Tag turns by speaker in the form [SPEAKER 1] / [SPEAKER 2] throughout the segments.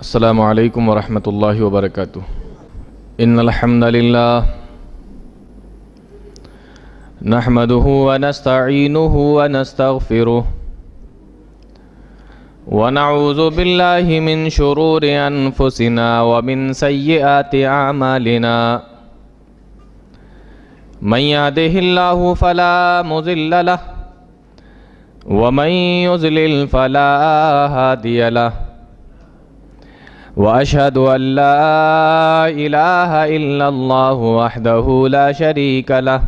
[SPEAKER 1] السلام علیکم ورحمۃ اللہ وبرکاتہ۔ ان الحمد للہ نحمده ونستعینه ونستغفره ونعوذ باللہ من شرور انفسنا ومن سیئات اعمالنا من يهده الله فلا مضل له ومن يضلل فلا هادي له وأشهد أن لا إله إلا الله وحده لا شريك له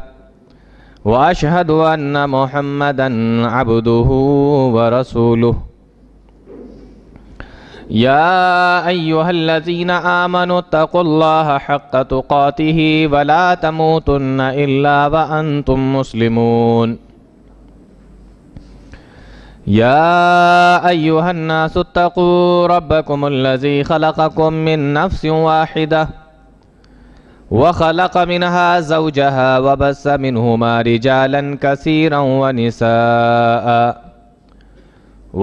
[SPEAKER 1] وأشهد أن محمدا عبده ورسوله يا أيها الذين آمنوا اتقوا الله حق تقاته ولا تموتن إلا وأنتم مسلمون يا أيها الناس اتقوا ربكم الذي خلقكم من نفس واحدة وخلق منها زوجها وبث منهما رجالا كثيرا ونساء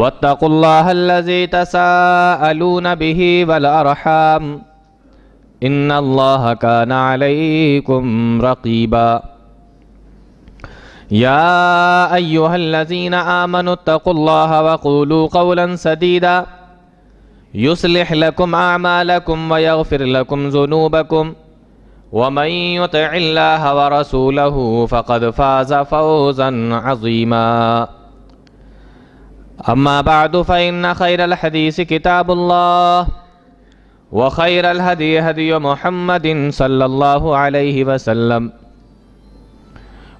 [SPEAKER 1] واتقوا الله الذي تساءلون به والأرحام إن الله كان عليكم رقيبا يا أيها الذين آمنوا اتقوا الله وقولوا قولا سديدا يصلح لكم أعمالكم ويغفر لكم ذنوبكم ومن يطع الله ورسوله فقد فاز فوزا عظيما أما بعد فإن خير الحديث كتاب الله وخير الهدي هدي محمد صلى الله عليه وسلم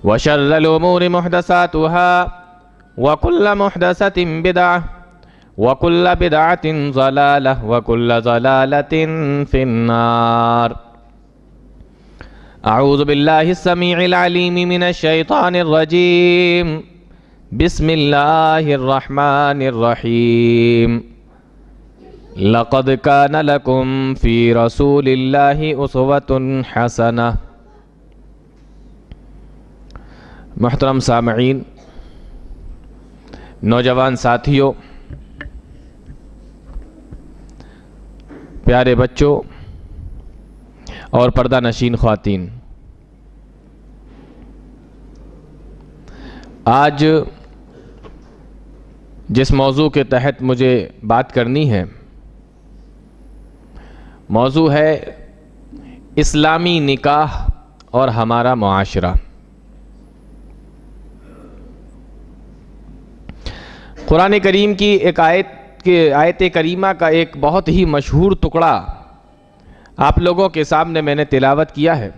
[SPEAKER 1] وشر الأمور محدثاتها وكل محدثة بدعة وكل بدعة ضلالة وكل ضلالة في النار أعوذ بالله السميع العليم من الشيطان الرجيم بسم الله الرحمن الرحيم لقد كان لكم في رسول الله أسوة حسنة۔ محترم سامعین، نوجوان ساتھیوں، پیارے بچوں اور پردہ نشین خواتین، آج جس موضوع کے تحت مجھے بات کرنی ہے، موضوع ہے اسلامی نکاح اور ہمارا معاشرہ۔ قرآن کریم کی ایک آیت کریمہ کا ایک بہت ہی مشہور ٹکڑا آپ لوگوں کے سامنے میں نے تلاوت کیا ہے۔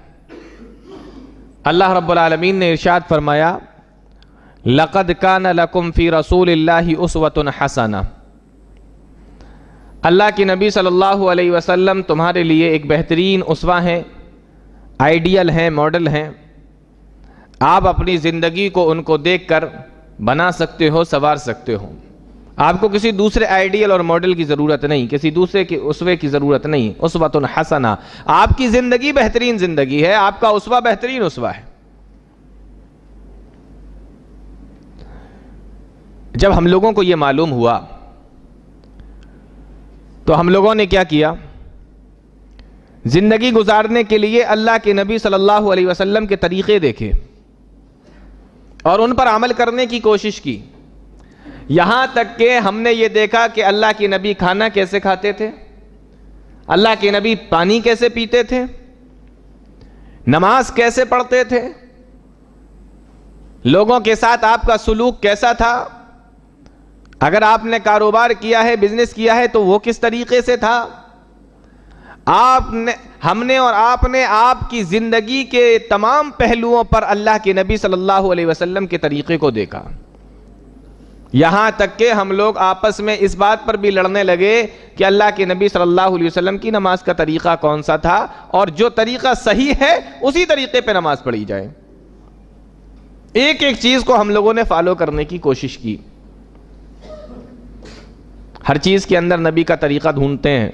[SPEAKER 1] اللہ رب العالمین نے ارشاد فرمایا، لَقَدْ كَانَ لَكُمْ فِي رَسُولِ اللَّهِ أُسْوَةٌ حَسَنَةٌ۔ اللہ کے نبی صلی اللہ علیہ وسلم تمہارے لیے ایک بہترین اسوہ ہیں، آئیڈیل ہیں، ماڈل ہیں۔ آپ اپنی زندگی کو ان کو دیکھ کر بنا سکتے ہو، سنوار سکتے ہو۔ آپ کو کسی دوسرے آئیڈیل اور ماڈل کی ضرورت نہیں، کسی دوسرے کے اسوے کی ضرورت نہیں۔ اسوۃ حسنہ، آپ کی زندگی بہترین زندگی ہے، آپ کا اسوہ بہترین اسوہ ہے۔ جب ہم لوگوں کو یہ معلوم ہوا تو ہم لوگوں نے کیا کیا؟ زندگی گزارنے کے لیے اللہ کے نبی صلی اللہ علیہ وسلم کے طریقے دیکھے اور ان پر عمل کرنے کی کوشش کی، یہاں تک کہ ہم نے یہ دیکھا کہ اللہ کے نبی کھانا کیسے کھاتے تھے، اللہ کے نبی پانی کیسے پیتے تھے، نماز کیسے پڑھتے تھے، لوگوں کے ساتھ آپ کا سلوک کیسا تھا، اگر آپ نے کاروبار کیا ہے، بزنس کیا ہے تو وہ کس طریقے سے تھا۔ ہم نے اور آپ نے آپ کی زندگی کے تمام پہلوؤں پر اللہ کے نبی صلی اللہ علیہ وسلم کے طریقے کو دیکھا، یہاں تک کہ ہم لوگ آپس میں اس بات پر بھی لڑنے لگے کہ اللہ کے نبی صلی اللہ علیہ وسلم کی نماز کا طریقہ کون سا تھا، اور جو طریقہ صحیح ہے اسی طریقے پہ نماز پڑھی جائے۔ ایک ایک چیز کو ہم لوگوں نے فالو کرنے کی کوشش کی، ہر چیز کے اندر نبی کا طریقہ ڈھونڈتے ہیں،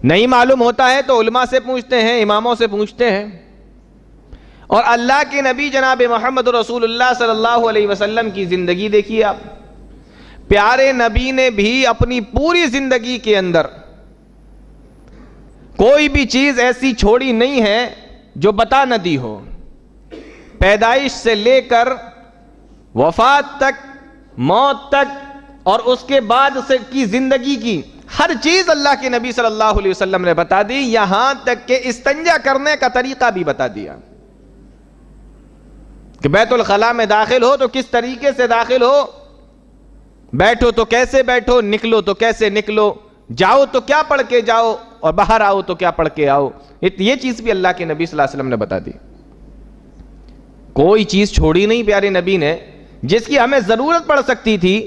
[SPEAKER 1] نہیں معلوم ہوتا ہے تو علماء سے پوچھتے ہیں، اماموں سے پوچھتے ہیں، اور اللہ کے نبی جناب محمد رسول اللہ صلی اللہ علیہ وسلم کی زندگی دیکھیے آپ. پیارے نبی نے بھی اپنی پوری زندگی کے اندر کوئی بھی چیز ایسی چھوڑی نہیں ہے جو بتا نہ دی ہو. پیدائش سے لے کر وفات تک، موت تک، اور اس کے بعد سے کی زندگی کی ہر چیز اللہ کے نبی صلی اللہ علیہ وسلم نے بتا دی. یہاں تک کہ استنجا کرنے کا طریقہ بھی بتا دیا کہ بیت الخلاء میں داخل ہو تو کس طریقے سے داخل ہو، بیٹھو تو کیسے بیٹھو، نکلو تو کیسے نکلو، جاؤ تو کیا پڑھ کے جاؤ، اور باہر آؤ تو کیا پڑھ کے آؤ. یہ چیز بھی اللہ کے نبی صلی اللہ علیہ وسلم نے بتا دی. کوئی چیز چھوڑی نہیں پیارے نبی نے جس کی ہمیں ضرورت پڑ سکتی تھی.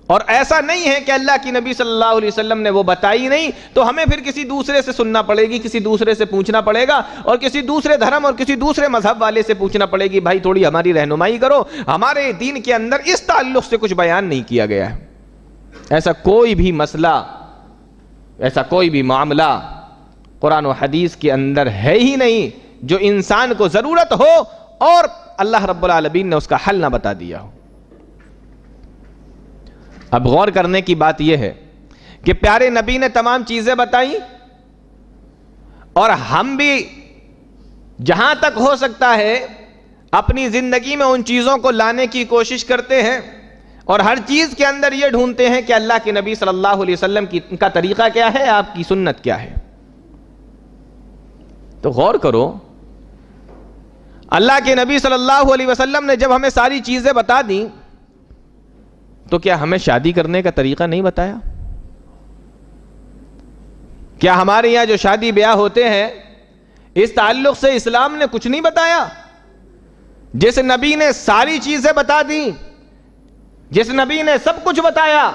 [SPEAKER 1] اور ایسا نہیں ہے کہ اللہ کی نبی صلی اللہ علیہ وسلم نے وہ بتائی نہیں تو ہمیں پھر کسی دوسرے سے سننا پڑے گی، کسی دوسرے سے پوچھنا پڑے گا، اور کسی دوسرے دھرم اور کسی دوسرے مذہب والے سے پوچھنا پڑے گی، بھائی تھوڑی ہماری رہنمائی کرو، ہمارے دین کے اندر اس تعلق سے کچھ بیان نہیں کیا گیا ہے. ایسا کوئی بھی مسئلہ، ایسا کوئی بھی معاملہ قرآن و حدیث کے اندر ہے ہی نہیں جو انسان کو ضرورت ہو اور اللہ رب العالمین نے اس کا حل نہ بتا دیا ہو. اب غور کرنے کی بات یہ ہے کہ پیارے نبی نے تمام چیزیں بتائیں، اور ہم بھی جہاں تک ہو سکتا ہے اپنی زندگی میں ان چیزوں کو لانے کی کوشش کرتے ہیں، اور ہر چیز کے اندر یہ ڈھونڈتے ہیں کہ اللہ کے نبی صلی اللہ علیہ وسلم کا طریقہ کیا ہے، آپ کی سنت کیا ہے. تو غور کرو، اللہ کے نبی صلی اللہ علیہ وسلم نے جب ہمیں ساری چیزیں بتا دیں تو کیا ہمیں شادی کرنے کا طریقہ نہیں بتایا؟ کیا ہمارے یہاں جو شادی بیاہ ہوتے ہیں اس تعلق سے اسلام نے کچھ نہیں بتایا؟ جس نبی نے ساری چیزیں بتا دی، جس نبی نے سب کچھ بتایا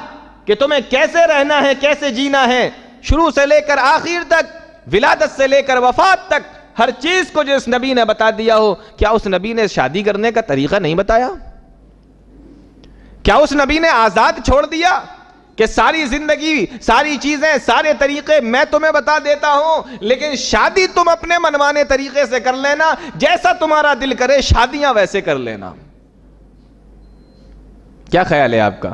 [SPEAKER 1] کہ تمہیں کیسے رہنا ہے، کیسے جینا ہے، شروع سے لے کر آخر تک، ولادت سے لے کر وفات تک، ہر چیز کو جس نبی نے بتا دیا ہو، کیا اس نبی نے شادی کرنے کا طریقہ نہیں بتایا؟ کیا اس نبی نے آزاد چھوڑ دیا کہ ساری زندگی، ساری چیزیں، سارے طریقے میں تمہیں بتا دیتا ہوں، لیکن شادی تم اپنے منوانے طریقے سے کر لینا، جیسا تمہارا دل کرے شادیاں ویسے کر لینا؟ کیا خیال ہے آپ کا؟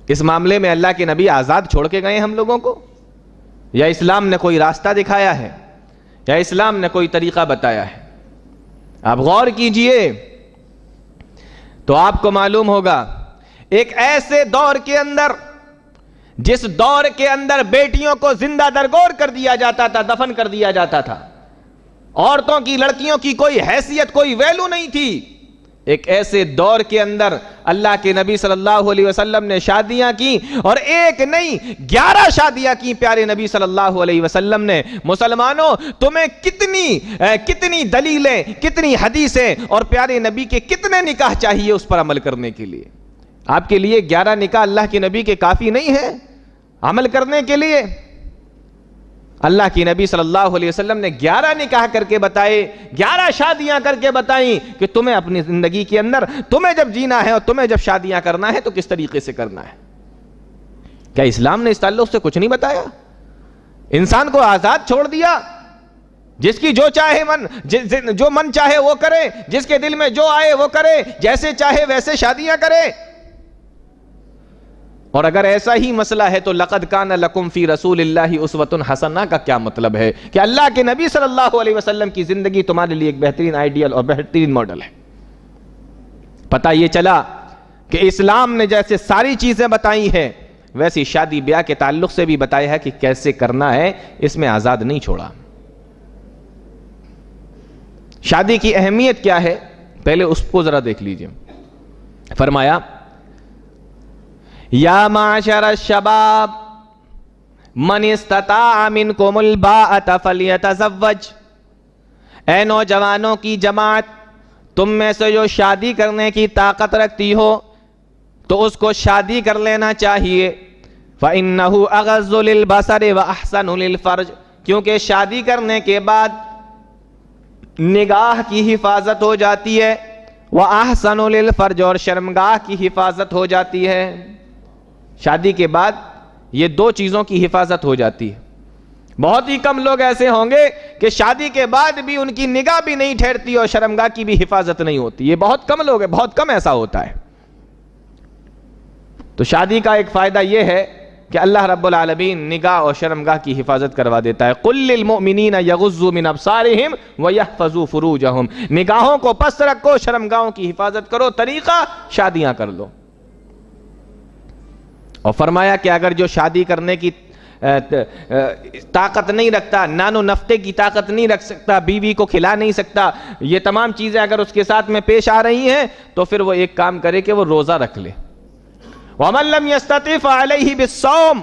[SPEAKER 1] اس معاملے میں اللہ کے نبی آزاد چھوڑ کے گئے ہم لوگوں کو، یا اسلام نے کوئی راستہ دکھایا ہے، یا اسلام نے کوئی طریقہ بتایا ہے؟ آپ غور کیجئے تو آپ کو معلوم ہوگا ایک ایسے دور کے اندر، جس دور کے اندر بیٹیوں کو زندہ درگور کر دیا جاتا تھا، دفن کر دیا جاتا تھا، عورتوں کی، لڑکیوں کی کوئی حیثیت، کوئی ویلو نہیں تھی، ایک ایسے دور کے اندر اللہ کے نبی صلی اللہ علیہ وسلم نے شادیاں کی، اور ایک نہیں 11 شادیاں کی پیارے نبی صلی اللہ علیہ وسلم نے. مسلمانوں، تمہیں کتنی دلیلیں، کتنی حدیثیں اور پیارے نبی کے کتنے نکاح چاہیے اس پر عمل کرنے کے لیے؟ آپ کے لیے 11 نکاح اللہ کے نبی کے کافی نہیں ہے عمل کرنے کے لیے؟ اللہ کی نبی صلی اللہ علیہ وسلم نے 11 نکاح کر کے بتائے، 11 شادیاں کر کے بتائیں کہ تمہیں اپنی زندگی کے اندر، تمہیں جب جینا ہے اور تمہیں جب شادیاں کرنا ہے تو کس طریقے سے کرنا ہے. کیا اسلام نے اس تعلق سے کچھ نہیں بتایا؟ انسان کو آزاد چھوڑ دیا، جس کی جو چاہے جو من چاہے وہ کرے، جس کے دل میں جو آئے وہ کرے، جیسے چاہے ویسے شادیاں کرے. اور اگر ایسا ہی مسئلہ ہے تو لقد کان لکم فی رسول اللہ اسوۃ حسنہ کا کیا مطلب ہے کہ اللہ کے نبی صلی اللہ علیہ وسلم کی زندگی تمہارے لیے ایک بہترین آئیڈیل اور بہترین ماڈل ہے. پتہ یہ چلا کہ اسلام نے جیسے ساری چیزیں بتائی ہیں ویسی شادی بیاہ کے تعلق سے بھی بتایا ہے کہ کیسے کرنا ہے، اس میں آزاد نہیں چھوڑا. شادی کی اہمیت کیا ہے پہلے اس کو ذرا دیکھ لیجئے. فرمایا یا معاشر الشباب من استطاع منکم الباءۃ فلیتزوج، اے نوجوانوں کی جماعت، تم میں سے جو شادی کرنے کی طاقت رکھتی ہو تو اس کو شادی کر لینا چاہیے. فإنہ اغض للبصر واحسن للفرج، کیونکہ شادی کرنے کے بعد نگاہ کی حفاظت ہو جاتی ہے، وَأَحْسَنُ لِلْفَرْجِ، اور شرمگاہ کی حفاظت ہو جاتی ہے. شادی کے بعد یہ 2 چیزوں کی حفاظت ہو جاتی ہے. بہت ہی کم لوگ ایسے ہوں گے کہ شادی کے بعد بھی ان کی نگاہ بھی نہیں ٹھہرتی اور شرمگاہ کی بھی حفاظت نہیں ہوتی. یہ بہت کم لوگ ہیں، بہت کم ایسا ہوتا ہے. تو شادی کا ایک فائدہ یہ ہے کہ اللہ رب العالمین نگاہ اور شرمگاہ کی حفاظت کروا دیتا ہے. قل للمؤمنین یغضوا من ابصارہم ویحفظوا فروجہم. نگاہوں کو پست رکھو، شرمگاہوں کی حفاظت کرو. طریقہ شادیاں کر لو. اور فرمایا کہ اگر جو شادی کرنے کی طاقت نہیں رکھتا، نان و نفقے کی طاقت نہیں رکھ سکتا، بیوی کو کھلا نہیں سکتا، یہ تمام چیزیں اگر اس کے ساتھ میں پیش آ رہی ہیں تو پھر وہ ایک کام کرے کہ وہ روزہ رکھ لے. وَمَن لَّمْ يَسْتَطِعْ فَعَلَيْهِ بِالصَّوْمِ.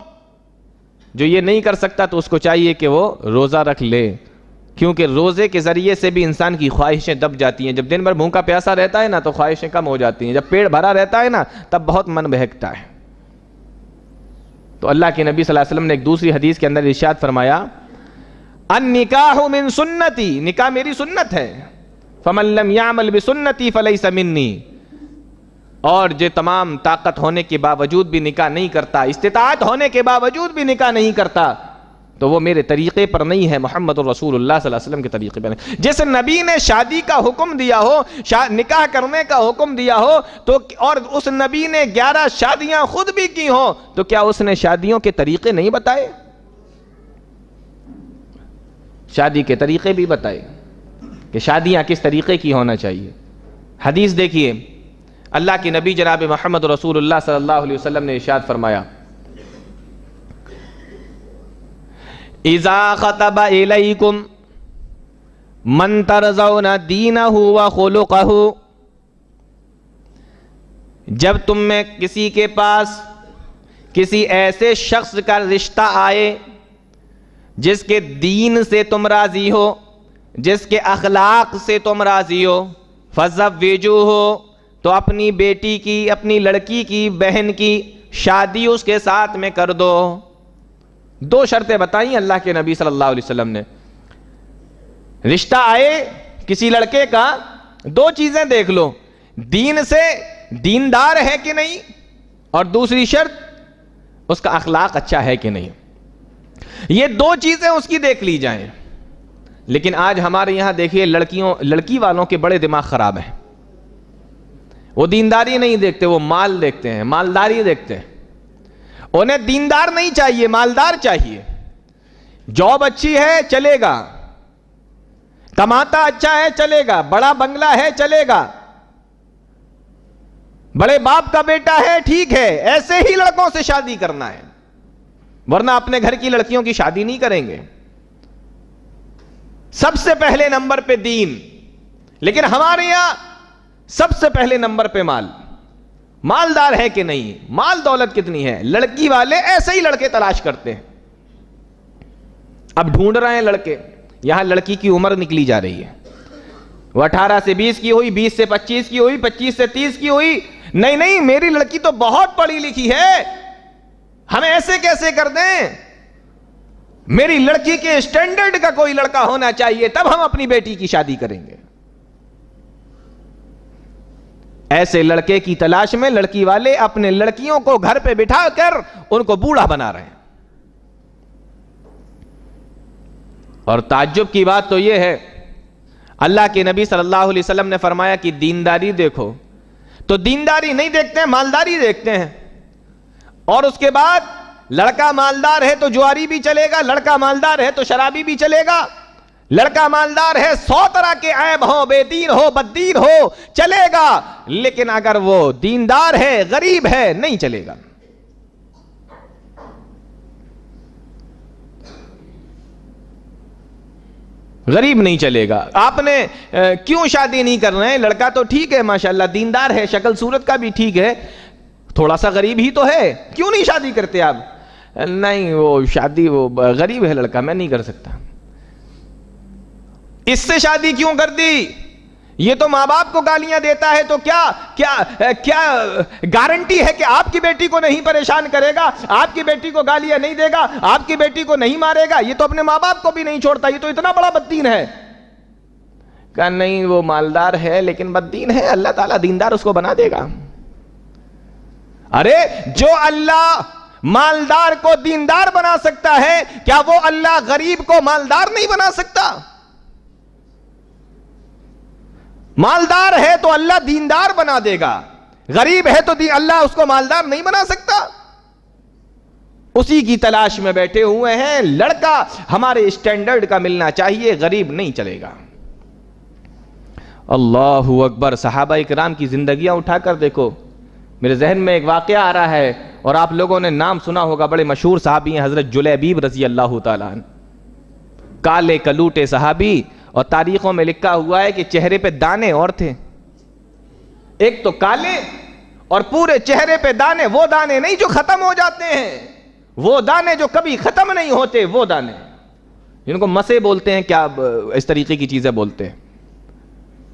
[SPEAKER 1] جو یہ نہیں کر سکتا تو اس کو چاہیے کہ وہ روزہ رکھ لے، کیونکہ روزے کے ذریعے سے بھی انسان کی خواہشیں دب جاتی ہیں. جب دن بھر بھوکا پیاسا رہتا ہے نا تو خواہشیں کم ہو جاتی ہیں. جب پیٹ بھرا رہتا ہے نا تب بہت من بہکتا ہے. تو اللہ کے نبی صلی اللہ علیہ وسلم نے ایک دوسری حدیث کے اندر ارشاد فرمایا النکاح من سنتی، نکاح میری سنت ہے. فمن لم يعمل بسنتی فلیس منی. اور جو تمام طاقت ہونے کے باوجود بھی نکاح نہیں کرتا، استطاعت ہونے کے باوجود بھی نکاح نہیں کرتا، تو وہ میرے طریقے پر نہیں ہے، محمد الرسول اللہ صلی اللہ علیہ وسلم کے طریقے پر نہیں. جس نبی نے شادی کا حکم دیا ہو، نکاح کرنے کا حکم دیا ہو، تو اور اس نبی نے 11 شادیاں خود بھی کی ہوں، تو کیا اس نے شادیوں کے طریقے نہیں بتائے؟ شادی کے طریقے بھی بتائے کہ شادیاں کس طریقے کی ہونا چاہیے. حدیث دیکھیے، اللہ کے نبی جناب محمد رسول اللہ صلی اللہ علیہ وسلم نے ارشاد فرمایا اذا خطب الیکم من ترضون دینہ وخلقہ. جب تم میں کسی کے پاس کسی ایسے شخص کا رشتہ آئے جس کے دین سے تم راضی ہو، جس کے اخلاق سے تم راضی ہو، فزوجوہ، تو اپنی بیٹی کی، اپنی لڑکی کی، بہن کی شادی اس کے ساتھ میں کر دو. 2 شرطیں بتائیں اللہ کے نبی صلی اللہ علیہ وسلم نے. رشتہ آئے کسی لڑکے کا، 2 چیزیں دیکھ لو، دین سے دیندار ہے کہ نہیں، اور دوسری شرط اس کا اخلاق اچھا ہے کہ نہیں. یہ 2 چیزیں اس کی دیکھ لی جائیں. لیکن آج ہمارے یہاں دیکھیے لڑکی والوں کے بڑے دماغ خراب ہیں. وہ دینداری نہیں دیکھتے، وہ مال دیکھتے ہیں، مالداری دیکھتے ہیں. انہیں دیندار نہیں چاہیے، مالدار چاہیے. جاب اچھی ہے چلے گا، کماتا اچھا ہے چلے گا، بڑا بنگلہ ہے چلے گا، بڑے باپ کا بیٹا ہے ٹھیک ہے. ایسے ہی لڑکوں سے شادی کرنا ہے، ورنہ اپنے گھر کی لڑکیوں کی شادی نہیں کریں گے. سب سے پہلے نمبر پہ دین. لیکن ہمارے یہاں سب سے پہلے نمبر پہ مال. مالدار ہے کہ نہیں، مال دولت کتنی ہے. لڑکی والے ایسے ہی لڑکے تلاش کرتے ہیں. اب ڈھونڈ رہے ہیں لڑکے. یہاں لڑکی کی عمر نکلی جا رہی ہے، وہ 18 سے 20 کی ہوئی، 20 سے 25 کی ہوئی، 25 سے 30 کی ہوئی. نہیں میری لڑکی تو بہت پڑھی لکھی ہے، ہم ایسے کیسے کر دیں؟ میری لڑکی کے اسٹینڈرڈ کا کوئی لڑکا ہونا چاہیے، تب ہم اپنی بیٹی کی شادی کریں گے. ایسے لڑکے کی تلاش میں لڑکی والے اپنے لڑکیوں کو گھر پہ بٹھا کر ان کو بوڑھا بنا رہے ہیں. اور تعجب کی بات تو یہ ہے، اللہ کے نبی صلی اللہ علیہ وسلم نے فرمایا کہ دینداری دیکھو، تو دینداری نہیں دیکھتے ہیں، مالداری دیکھتے ہیں. اور اس کے بعد لڑکا مالدار ہے تو جواری بھی چلے گا، لڑکا مالدار ہے تو شرابی بھی چلے گا، لڑکا مالدار ہے 100 طرح کے عیب ہو، بے دین ہو، بد دین ہو، چلے گا. لیکن اگر وہ دیندار ہے، غریب ہے، نہیں چلے گا. غریب نہیں چلے گا. آپ نے کیوں شادی نہیں کر رہے ہیں؟ لڑکا تو ٹھیک ہے ماشاءاللہ، دیندار ہے، شکل صورت کا بھی ٹھیک ہے، تھوڑا سا غریب ہی تو ہے، کیوں نہیں شادی کرتے آپ؟ نہیں وہ شادی، وہ غریب ہے لڑکا، میں نہیں کر سکتا. اس سے شادی کیوں کر دی؟ یہ تو ماں باپ کو گالیاں دیتا ہے، تو کیا گارنٹی ہے کہ آپ کی بیٹی کو نہیں پریشان کرے گا، آپ کی بیٹی کو گالیاں نہیں دے گا، آپ کی بیٹی کو نہیں مارے گا؟ یہ تو اپنے ماں باپ کو بھی نہیں چھوڑتا، یہ تو اتنا بڑا بددین ہے. کہا نہیں وہ مالدار ہے لیکن بددین ہے، اللہ تعالیٰ دیندار اس کو بنا دے گا. ارے جو اللہ مالدار کو دیندار بنا سکتا ہے، کیا وہ اللہ غریب کو مالدار نہیں بنا سکتا؟ مالدار ہے تو اللہ دیندار بنا دے گا، غریب ہے تو اللہ اس کو مالدار نہیں بنا سکتا. اسی کی تلاش میں بیٹھے ہوئے ہیں. لڑکا ہمارے اسٹینڈرڈ کا ملنا چاہیے, غریب نہیں چلے گا. اللہ اکبر. صحابہ کرام کی زندگیاں اٹھا کر دیکھو. میرے ذہن میں ایک واقعہ آ رہا ہے, اور آپ لوگوں نے نام سنا ہوگا, بڑے مشہور صحابی ہیں حضرت جلیبیب رضی اللہ تعالیٰ عنہ. کالے کلوٹے صحابی, اور تاریخوں میں لکھا ہوا ہے کہ چہرے پہ دانے اور تھے. ایک تو کالے اور پورے چہرے پہ دانے. وہ دانے نہیں جو ختم ہو جاتے ہیں, وہ دانے جو کبھی ختم نہیں ہوتے, وہ دانے جن کو مسے بولتے ہیں, کیا اس طریقے کی چیزیں بولتے ہیں,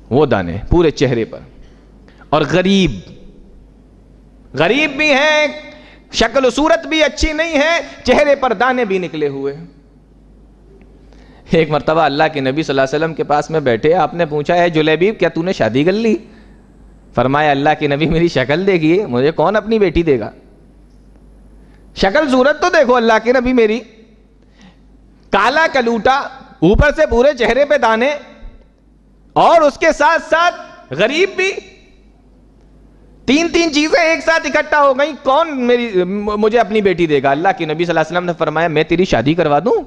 [SPEAKER 1] وہ دانے پورے چہرے پر. اور غریب بھی ہیں, شکل و صورت بھی اچھی نہیں ہے, چہرے پر دانے بھی نکلے ہوئے. ایک مرتبہ اللہ کے نبی صلی اللہ علیہ وسلم کے پاس میں بیٹھے, آپ نے پوچھا ہے جلیبیب کیا تو نے شادی کر لی؟ فرمایا اللہ کے نبی میری شکل دیکھیے, مجھے کون اپنی بیٹی دے گا؟ شکل صورت تو دیکھو اللہ کے نبی میری. کالا کلوٹا, اوپر سے پورے چہرے پہ دانے, اور اس کے ساتھ ساتھ غریب بھی. تین چیزیں ایک ساتھ اکٹھا ہو گئی, کون مجھے اپنی بیٹی دے گا؟ اللہ کے نبی صلی اللہ علیہ وسلم نے فرمایا میں تیری شادی کروا دوں.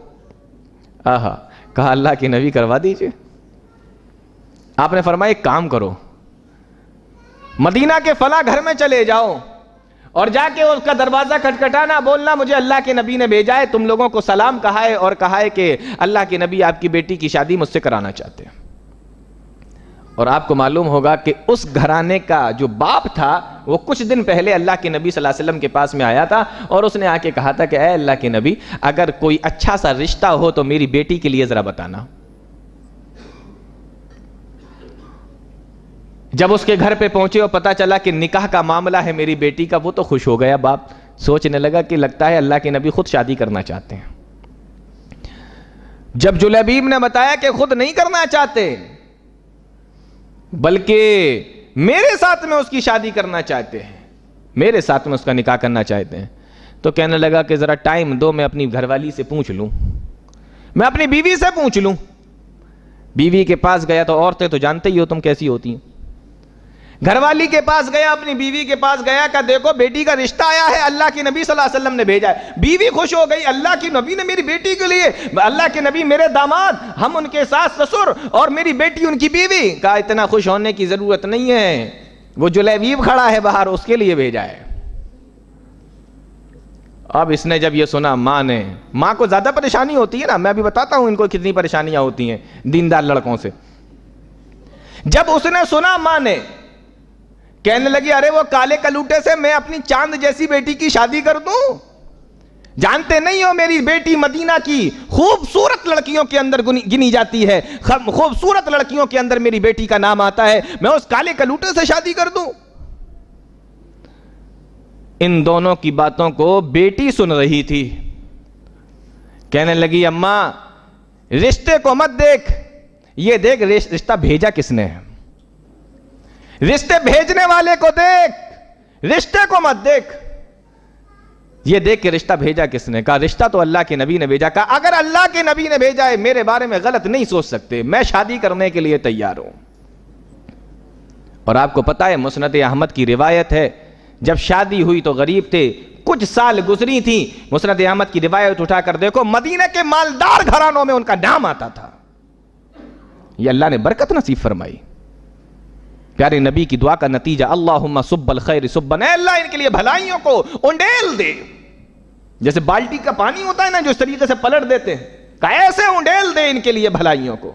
[SPEAKER 1] آہا, کہا اللہ کے نبی کروا دیجئے. آپ نے فرمایا ایک کام کرو, مدینہ کے فلاں گھر میں چلے جاؤ, اور جا کے اس کا دروازہ کھٹکھٹانا, بولنا مجھے اللہ کے نبی نے بھیجا ہے, تم لوگوں کو سلام کہا ہے, اور کہا ہے کہ اللہ کے نبی آپ کی بیٹی کی شادی مجھ سے کرانا چاہتے ہیں. اور آپ کو معلوم ہوگا کہ اس گھرانے کا جو باپ تھا وہ کچھ دن پہلے اللہ کے نبی صلی اللہ علیہ وسلم کے پاس میں آیا تھا, اور اس نے آ کے کہا تھا کہ اے اللہ کے نبی اگر کوئی اچھا سا رشتہ ہو تو میری بیٹی کے لیے ذرا بتانا. جب اس کے گھر پہ پہنچے اور پتا چلا کہ نکاح کا معاملہ ہے میری بیٹی کا, وہ تو خوش ہو گیا. باپ سوچنے لگا کہ لگتا ہے اللہ کے نبی خود شادی کرنا چاہتے ہیں. جب جلیبیب نے بتایا کہ خود نہیں کرنا چاہتے بلکہ میرے ساتھ میں اس کی شادی کرنا چاہتے ہیں, میرے ساتھ میں اس کا نکاح کرنا چاہتے ہیں, تو کہنے لگا کہ ذرا ٹائم دو, میں اپنی گھر والی سے پوچھ لوں, میں اپنی بیوی سے پوچھ لوں. بیوی کے پاس گیا, تو عورتیں تو جانتے ہی ہو تم کیسی ہوتی ہیں. گھر والی کے پاس گیا, اپنی بیوی کے پاس گیا, کہ دیکھو بیٹی کا رشتہ آیا ہے, اللہ کے نبی صلی اللہ علیہ وسلم نے بھیجا ہے. بیوی خوش ہو گئی, اللہ کے نبی نے میری بیٹی کے لیے, اللہ کے نبی میرے داماد, ہم ان کے ساس سسر, اور میری بیٹی ان کی بیوی. کہا اتنا خوش ہونے کی ضرورت نہیں ہے, وہ جلیبیب کھڑا ہے باہر, اس کے لیے بھیجا ہے. اب اس نے جب یہ سنا, ماں کو زیادہ پریشانی ہوتی ہے نا, میں ابھی بتاتا ہوں ان کو کتنی پریشانیاں ہوتی ہیں دیندار لڑکوں سے. جب اس نے سنا, ماں نے کہنے لگی ارے وہ کالے کلوٹے سے میں اپنی چاند جیسی بیٹی کی شادی کر دوں؟ جانتے نہیں ہو میری بیٹی مدینہ کی خوبصورت لڑکیوں کے اندر گنی جاتی ہے, خوبصورت لڑکیوں کے اندر میری بیٹی کا نام آتا ہے, میں اس کالے کلوٹے سے شادی کر دوں؟ ان دونوں کی باتوں کو بیٹی سن رہی تھی. کہنے لگی اماں رشتے کو مت دیکھ, یہ دیکھ رشتہ بھیجا کس نے, رشتے بھیجنے والے کو دیکھ, رشتے کو مت دیکھ, یہ دیکھ کہ رشتہ بھیجا کس نے. کہا رشتہ تو اللہ کے نبی نے بھیجا. کہا اگر اللہ کے نبی نے بھیجا ہے, میرے بارے میں غلط نہیں سوچ سکتے, میں شادی کرنے کے لیے تیار ہوں. اور آپ کو پتا ہے مسند احمد کی روایت ہے, جب شادی ہوئی تو غریب تھے, کچھ سال گزری تھی, مسند احمد کی روایت اٹھا کر دیکھو, مدینہ کے مالدار گھرانوں میں ان کا نام آتا تھا. یہ اللہ نے برکت نصیب فرمائی. پیارے نبی کی دعا کا نتیجہ, اللہم صب الخیر صبن, اے اللہ ان کے لیے بھلائیوں کو انڈیل دے. جیسے بالٹی کا پانی ہوتا ہے نا جو اس طریقے سے پلٹ دیتے ہیں, کہ ایسے انڈیل دے ان کے لیے بھلائیوں کو.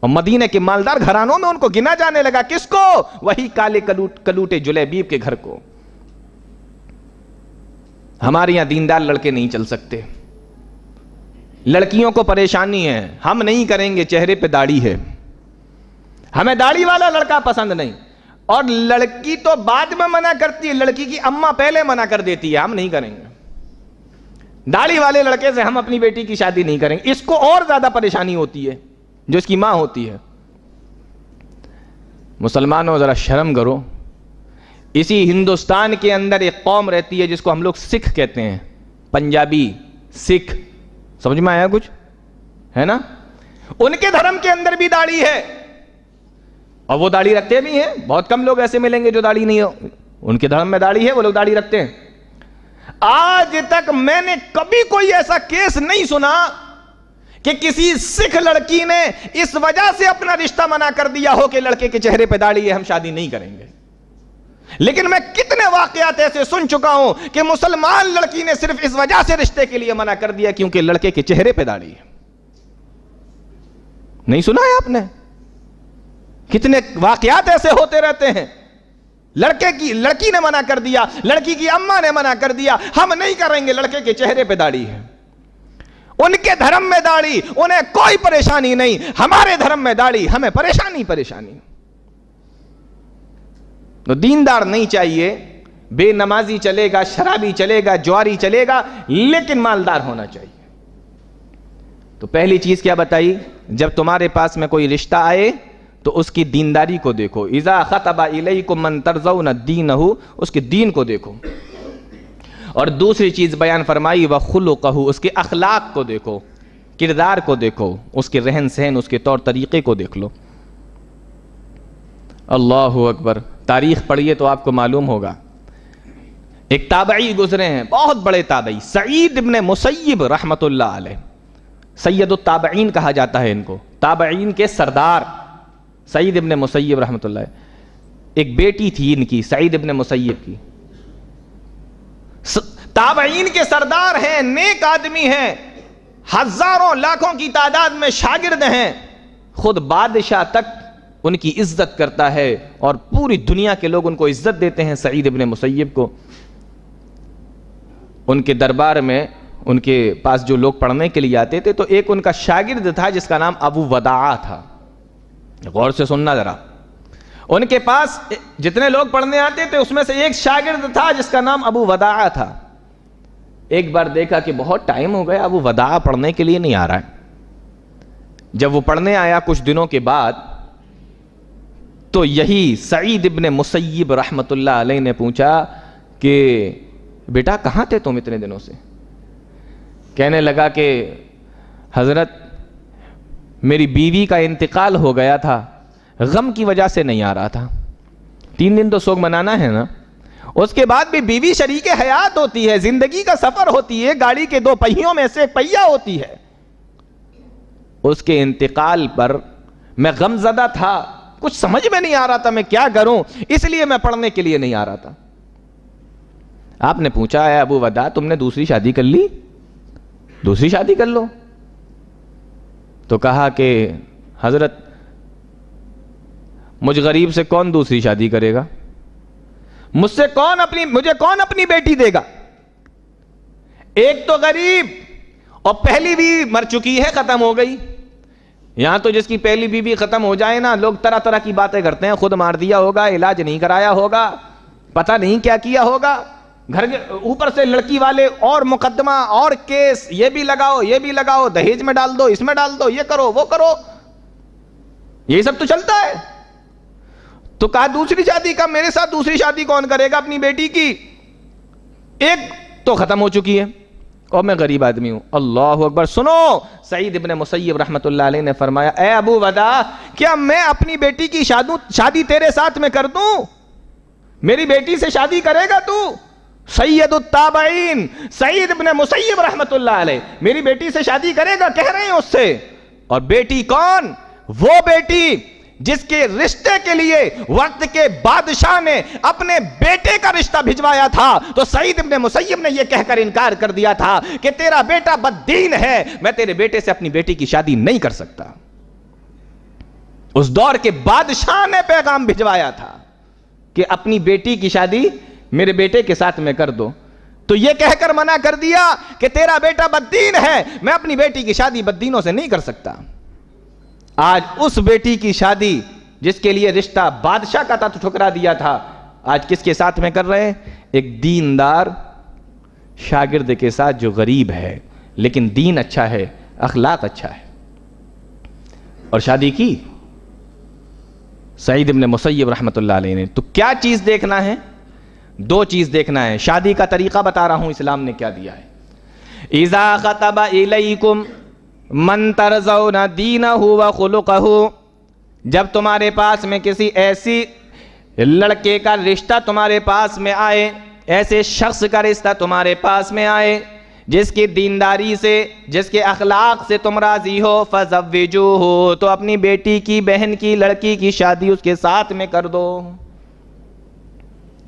[SPEAKER 1] اور مدینہ کے مالدار گھرانوں میں ان کو گنا جانے لگا. کس کو؟ وہی کالے کلوٹے جلیبیب کے گھر کو. ہمارے یہاں دیندار لڑکے نہیں چل سکتے, لڑکیوں کو پریشانی ہے, ہم نہیں کریں گے, چہرے پہ داڑھی ہے, ہمیں داڑھی والا لڑکا پسند نہیں. اور لڑکی تو بعد میں منع کرتی ہے, لڑکی کی اماں پہلے منع کر دیتی ہے, ہم نہیں کریں گے, داڑھی والے لڑکے سے ہم اپنی بیٹی کی شادی نہیں کریں گے. اس کو اور زیادہ پریشانی ہوتی ہے جو اس کی ماں ہوتی ہے. مسلمانوں ذرا شرم کرو. اسی ہندوستان کے اندر ایک قوم رہتی ہے جس کو ہم لوگ سکھ کہتے ہیں, پنجابی سکھ, سمجھ میں آیا کچھ ہے نا؟ ان کے دھرم کے اندر بھی داڑھی ہے, اور وہ داڑھی رکھتے بھی ہیں. بہت کم لوگ ایسے ملیں گے جو داڑھی نہیں ہو, ان کے دھرم میں داڑھی ہے, وہ لوگ داڑھی رکھتے ہیں. آج تک میں نے کبھی کوئی ایسا کیس نہیں سنا کہ کسی سکھ لڑکی نے اس وجہ سے اپنا رشتہ منع کر دیا ہو کہ لڑکے کے چہرے پہ داڑھی ہے، ہم شادی نہیں کریں گے. لیکن میں کتنے واقعات ایسے سن چکا ہوں کہ مسلمان لڑکی نے صرف اس وجہ سے رشتے کے لیے منع کر دیا کیونکہ لڑکے کے چہرے پہ داڑھی ہے. نہیں سنا ہے آپ نے؟ کتنے واقعات ایسے ہوتے رہتے ہیں. لڑکی نے منع کر دیا، لڑکی کی اماں نے منع کر دیا، ہم نہیں کریں گے، لڑکے کے چہرے پہ داڑھی ہے. ان کے دھرم میں داڑھی، انہیں کوئی پریشانی نہیں، ہمارے دھرم میں داڑھی، ہمیں پریشانی. تو دیندار نہیں چاہیے، بے نمازی چلے گا، شرابی چلے گا، جواری چلے گا، لیکن مالدار ہونا چاہیے. تو پہلی چیز کیا بتائی؟ جب تمہارے پاس میں کوئی رشتہ آئے تو اس کی دینداری کو دیکھو. اذا خطب الیکم من ترضون دینہ، اس کے دین کو دیکھو. اور دوسری چیز بیان فرمائی وخلقہ، اس کے اخلاق کو دیکھو، کردار کو دیکھو، اس کے رہن سہن، اس کے طور طریقے کو دیکھ لو. اللہ اکبر. تاریخ پڑھیے تو آپ کو معلوم ہوگا. ایک تابعی گزرے ہیں، بہت بڑے تابعی، سعید ابن مسیب رحمت اللہ علیہ. سید التابعین کہا جاتا ہے ان کو، تابعین کے سردار سعید ابن مسیب رحمت اللہ. ایک بیٹی تھی ان کی، سعید ابن مسیب کی. تابعین کے سردار ہیں، نیک آدمی ہیں، ہزاروں لاکھوں کی تعداد میں شاگرد ہیں. خود بادشاہ تک ان کی عزت کرتا ہے اور پوری دنیا کے لوگ ان کو عزت دیتے ہیں سعید ابن مسیب کو. ان کے دربار میں ان کے پاس جو لوگ پڑھنے کے لیے آتے تھے تو ایک ان کا شاگرد تھا جس کا نام ابو وداع تھا. غور سے سننا ذرا. ان کے پاس جتنے لوگ پڑھنے آتے تھے اس میں سے ایک شاگرد تھا جس کا نام ابو وداع تھا. ایک بار دیکھا کہ بہت ٹائم ہو گیا ابو وداع پڑھنے کے لیے نہیں آ رہا ہے. جب وہ پڑھنے آیا کچھ دنوں کے بعد تو یہی سعید ابن مسیب رحمت اللہ علیہ نے پوچھا کہ بیٹا کہاں تھے تم اتنے دنوں سے؟ کہنے لگا کہ حضرت میری بیوی کا انتقال ہو گیا تھا، غم کی وجہ سے نہیں آ رہا تھا. 3 دن تو سوگ منانا ہے نا. اس کے بعد بھی بیوی شریک حیات ہوتی ہے، زندگی کا سفر ہوتی ہے، گاڑی کے 2 پہیوں میں سے ایک پہیہ ہوتی ہے. اس کے انتقال پر میں غم زدہ تھا، کچھ سمجھ میں نہیں آ رہا تھا میں کیا کروں، اس لیے میں پڑھنے کے لیے نہیں آ رہا تھا. آپ نے پوچھا ہے ابو وداع تم نے دوسری شادی کر لی؟ دوسری شادی کر لو. تو کہا کہ حضرت مجھ غریب سے کون دوسری شادی کرے گا؟ مجھے کون اپنی بیٹی دے گا؟ ایک تو غریب اور پہلی بھی مر چکی ہے، ختم ہو گئی. یہاں تو جس کی پہلی بیوی ختم ہو جائے نا لوگ طرح طرح کی باتیں کرتے ہیں، خود مار دیا ہوگا، علاج نہیں کرایا ہوگا، پتہ نہیں کیا کیا ہوگا. گھر کے اوپر سے لڑکی والے اور مقدمہ اور کیس، یہ بھی لگاؤ، دہیج میں ڈال دو، اس میں ڈال دو، یہ کرو وہ کرو، یہی سب تو چلتا ہے. تو کہا دوسری شادی کا، میرے ساتھ دوسری شادی کون کرے گا اپنی بیٹی کی؟ ایک تو ختم ہو چکی ہے اور میں غریب آدمی ہوں. اللہ اکبر. سنو، سعید ابن مسیب رحمت اللہ علیہ نے فرمایا اے ابو وداع کیا میں اپنی بیٹی کی شادی تیرے ساتھ میں کر دوں؟ میری بیٹی سے شادی کرے گا تو؟ سید التابعین سعید ابن مسیب رحمت اللہ علیہ میری بیٹی سے شادی کرے گا، کہہ رہے ہیں اس سے. اور بیٹی کون؟ وہ بیٹی جس کے رشتے کے لیے وقت کے بادشاہ نے اپنے بیٹے کا رشتہ بھجوایا تھا تو سعید ابن مسیب نے یہ کہہ کر انکار کر دیا تھا کہ تیرا بیٹا بددین ہے، میں تیرے بیٹے سے اپنی بیٹی کی شادی نہیں کر سکتا. اس دور کے بادشاہ نے پیغام بھجوایا تھا کہ اپنی بیٹی کی شادی میرے بیٹے کے ساتھ میں کر دو. تو یہ کہہ کر منع کر دیا کہ تیرا بیٹا بددین ہے، میں اپنی بیٹی کی شادی بددینوں سے نہیں کر سکتا. آج اس بیٹی کی شادی جس کے لیے رشتہ بادشاہ کا تھا تو ٹھکرا دیا تھا، آج کس کے ساتھ میں کر رہے ہیں؟ ایک دیندار شاگرد کے ساتھ جو غریب ہے لیکن دین اچھا ہے، اخلاق اچھا ہے، اور شادی کی سعید ابن مسیب رحمت اللہ علیہ نے. تو کیا چیز دیکھنا ہے؟ 2 چیز دیکھنا ہے. شادی کا طریقہ بتا رہا ہوں اسلام نے کیا دیا ہے. اذا خطب الیکم من ترضون دینہ وخلقہ، جب تمہارے پاس میں کسی ایسی لڑکے کا رشتہ تمہارے پاس میں آئے ایسے شخص کا رشتہ تمہارے پاس میں آئے جس کی دینداری سے، جس کے اخلاق سے تم راضی ہو، فزوجوہ، تو اپنی بیٹی کی، بہن کی، لڑکی کی شادی اس کے ساتھ میں کر دو.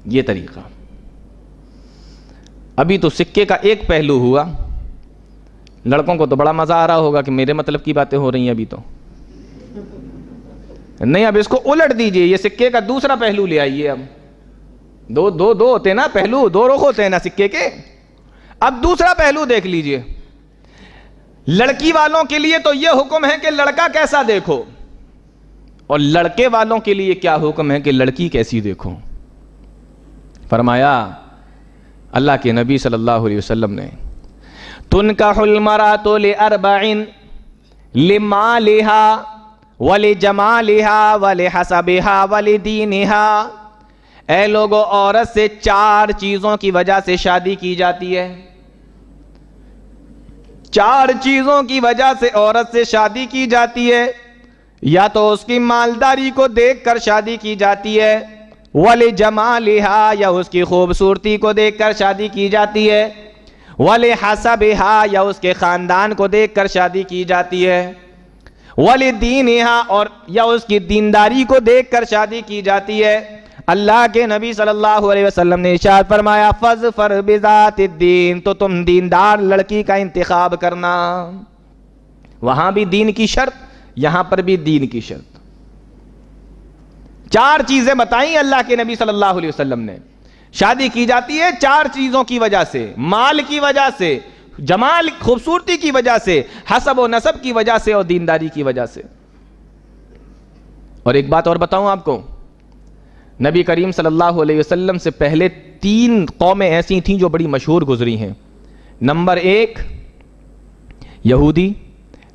[SPEAKER 1] یہ طریقہ. ابھی تو سکے کا ایک پہلو ہوا. لڑکوں کو تو بڑا مزہ آ رہا ہوگا کہ میرے مطلب کی باتیں ہو رہی ہیں. ابھی تو نہیں، اب اس کو الٹ دیجئے، یہ سکے کا دوسرا پہلو لے آئیے. اب دو ہوتے نا پہلو، دو رخ ہوتے ہیں نا سکے کے. اب دوسرا پہلو دیکھ لیجئے. لڑکی والوں کے لیے تو یہ حکم ہے کہ لڑکا کیسا دیکھو، اور لڑکے والوں کے لیے کیا حکم ہے کہ لڑکی کیسی دیکھو. فرمایا اللہ کے نبی صلی اللہ علیہ وسلم نے، تنکح المرأۃ لأربع، لمالها ولجمالها ولحسبها ولدینها. اے لوگو، عورت سے 4 چیزوں کی وجہ سے شادی کی جاتی ہے. 4 چیزوں کی وجہ سے عورت سے شادی کی جاتی ہے. یا تو اس کی مالداری کو دیکھ کر شادی کی جاتی ہے، وَلِجَمَالِهَا، یا اس کی خوبصورتی کو دیکھ کر شادی کی جاتی ہے، وَلِحَسَبِهَا، یا اس کے خاندان کو دیکھ کر شادی کی جاتی ہے، وَلِدِينِهَا، اور یا اس کی دینداری کو دیکھ کر شادی کی جاتی ہے. اللہ کے نبی صلی اللہ علیہ وسلم نے ارشاد فرمایا، فَاظْفَرْ بِذَاتِ الدِّينِ، تو تم دیندار لڑکی کا انتخاب کرنا. وہاں بھی دین کی شرط، یہاں پر بھی دین کی شرط. 4 چیزیں بتائیں اللہ کے نبی صلی اللہ علیہ وسلم نے. شادی کی جاتی ہے 4 چیزوں کی وجہ سے، مال کی وجہ سے، جمال خوبصورتی کی وجہ سے، حسب و نسب کی وجہ سے، اور دینداری کی وجہ سے. اور ایک بات اور بتاؤں آپ کو، نبی کریم صلی اللہ علیہ وسلم سے پہلے 3 قومیں ایسی تھیں جو بڑی مشہور گزری ہیں. نمبر 1 یہودی،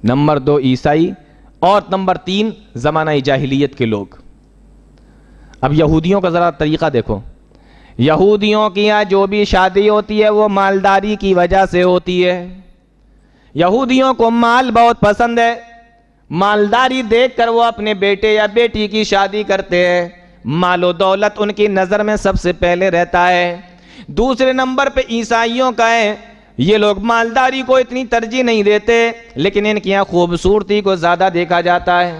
[SPEAKER 1] نمبر 2 عیسائی، اور نمبر 3 زمانہ جاہلیت کے لوگ. اب یہودیوں کا ذرا طریقہ دیکھو. یہودیوں کی یہاں جو بھی شادی ہوتی ہے وہ مالداری کی وجہ سے ہوتی ہے. یہودیوں کو مال بہت پسند ہے، مالداری دیکھ کر وہ اپنے بیٹے یا بیٹی کی شادی کرتے ہیں. مال و دولت ان کی نظر میں سب سے پہلے رہتا ہے. دوسرے نمبر پہ عیسائیوں کا ہے. یہ لوگ مالداری کو اتنی ترجیح نہیں دیتے، لیکن ان کی یہاں خوبصورتی کو زیادہ دیکھا جاتا ہے.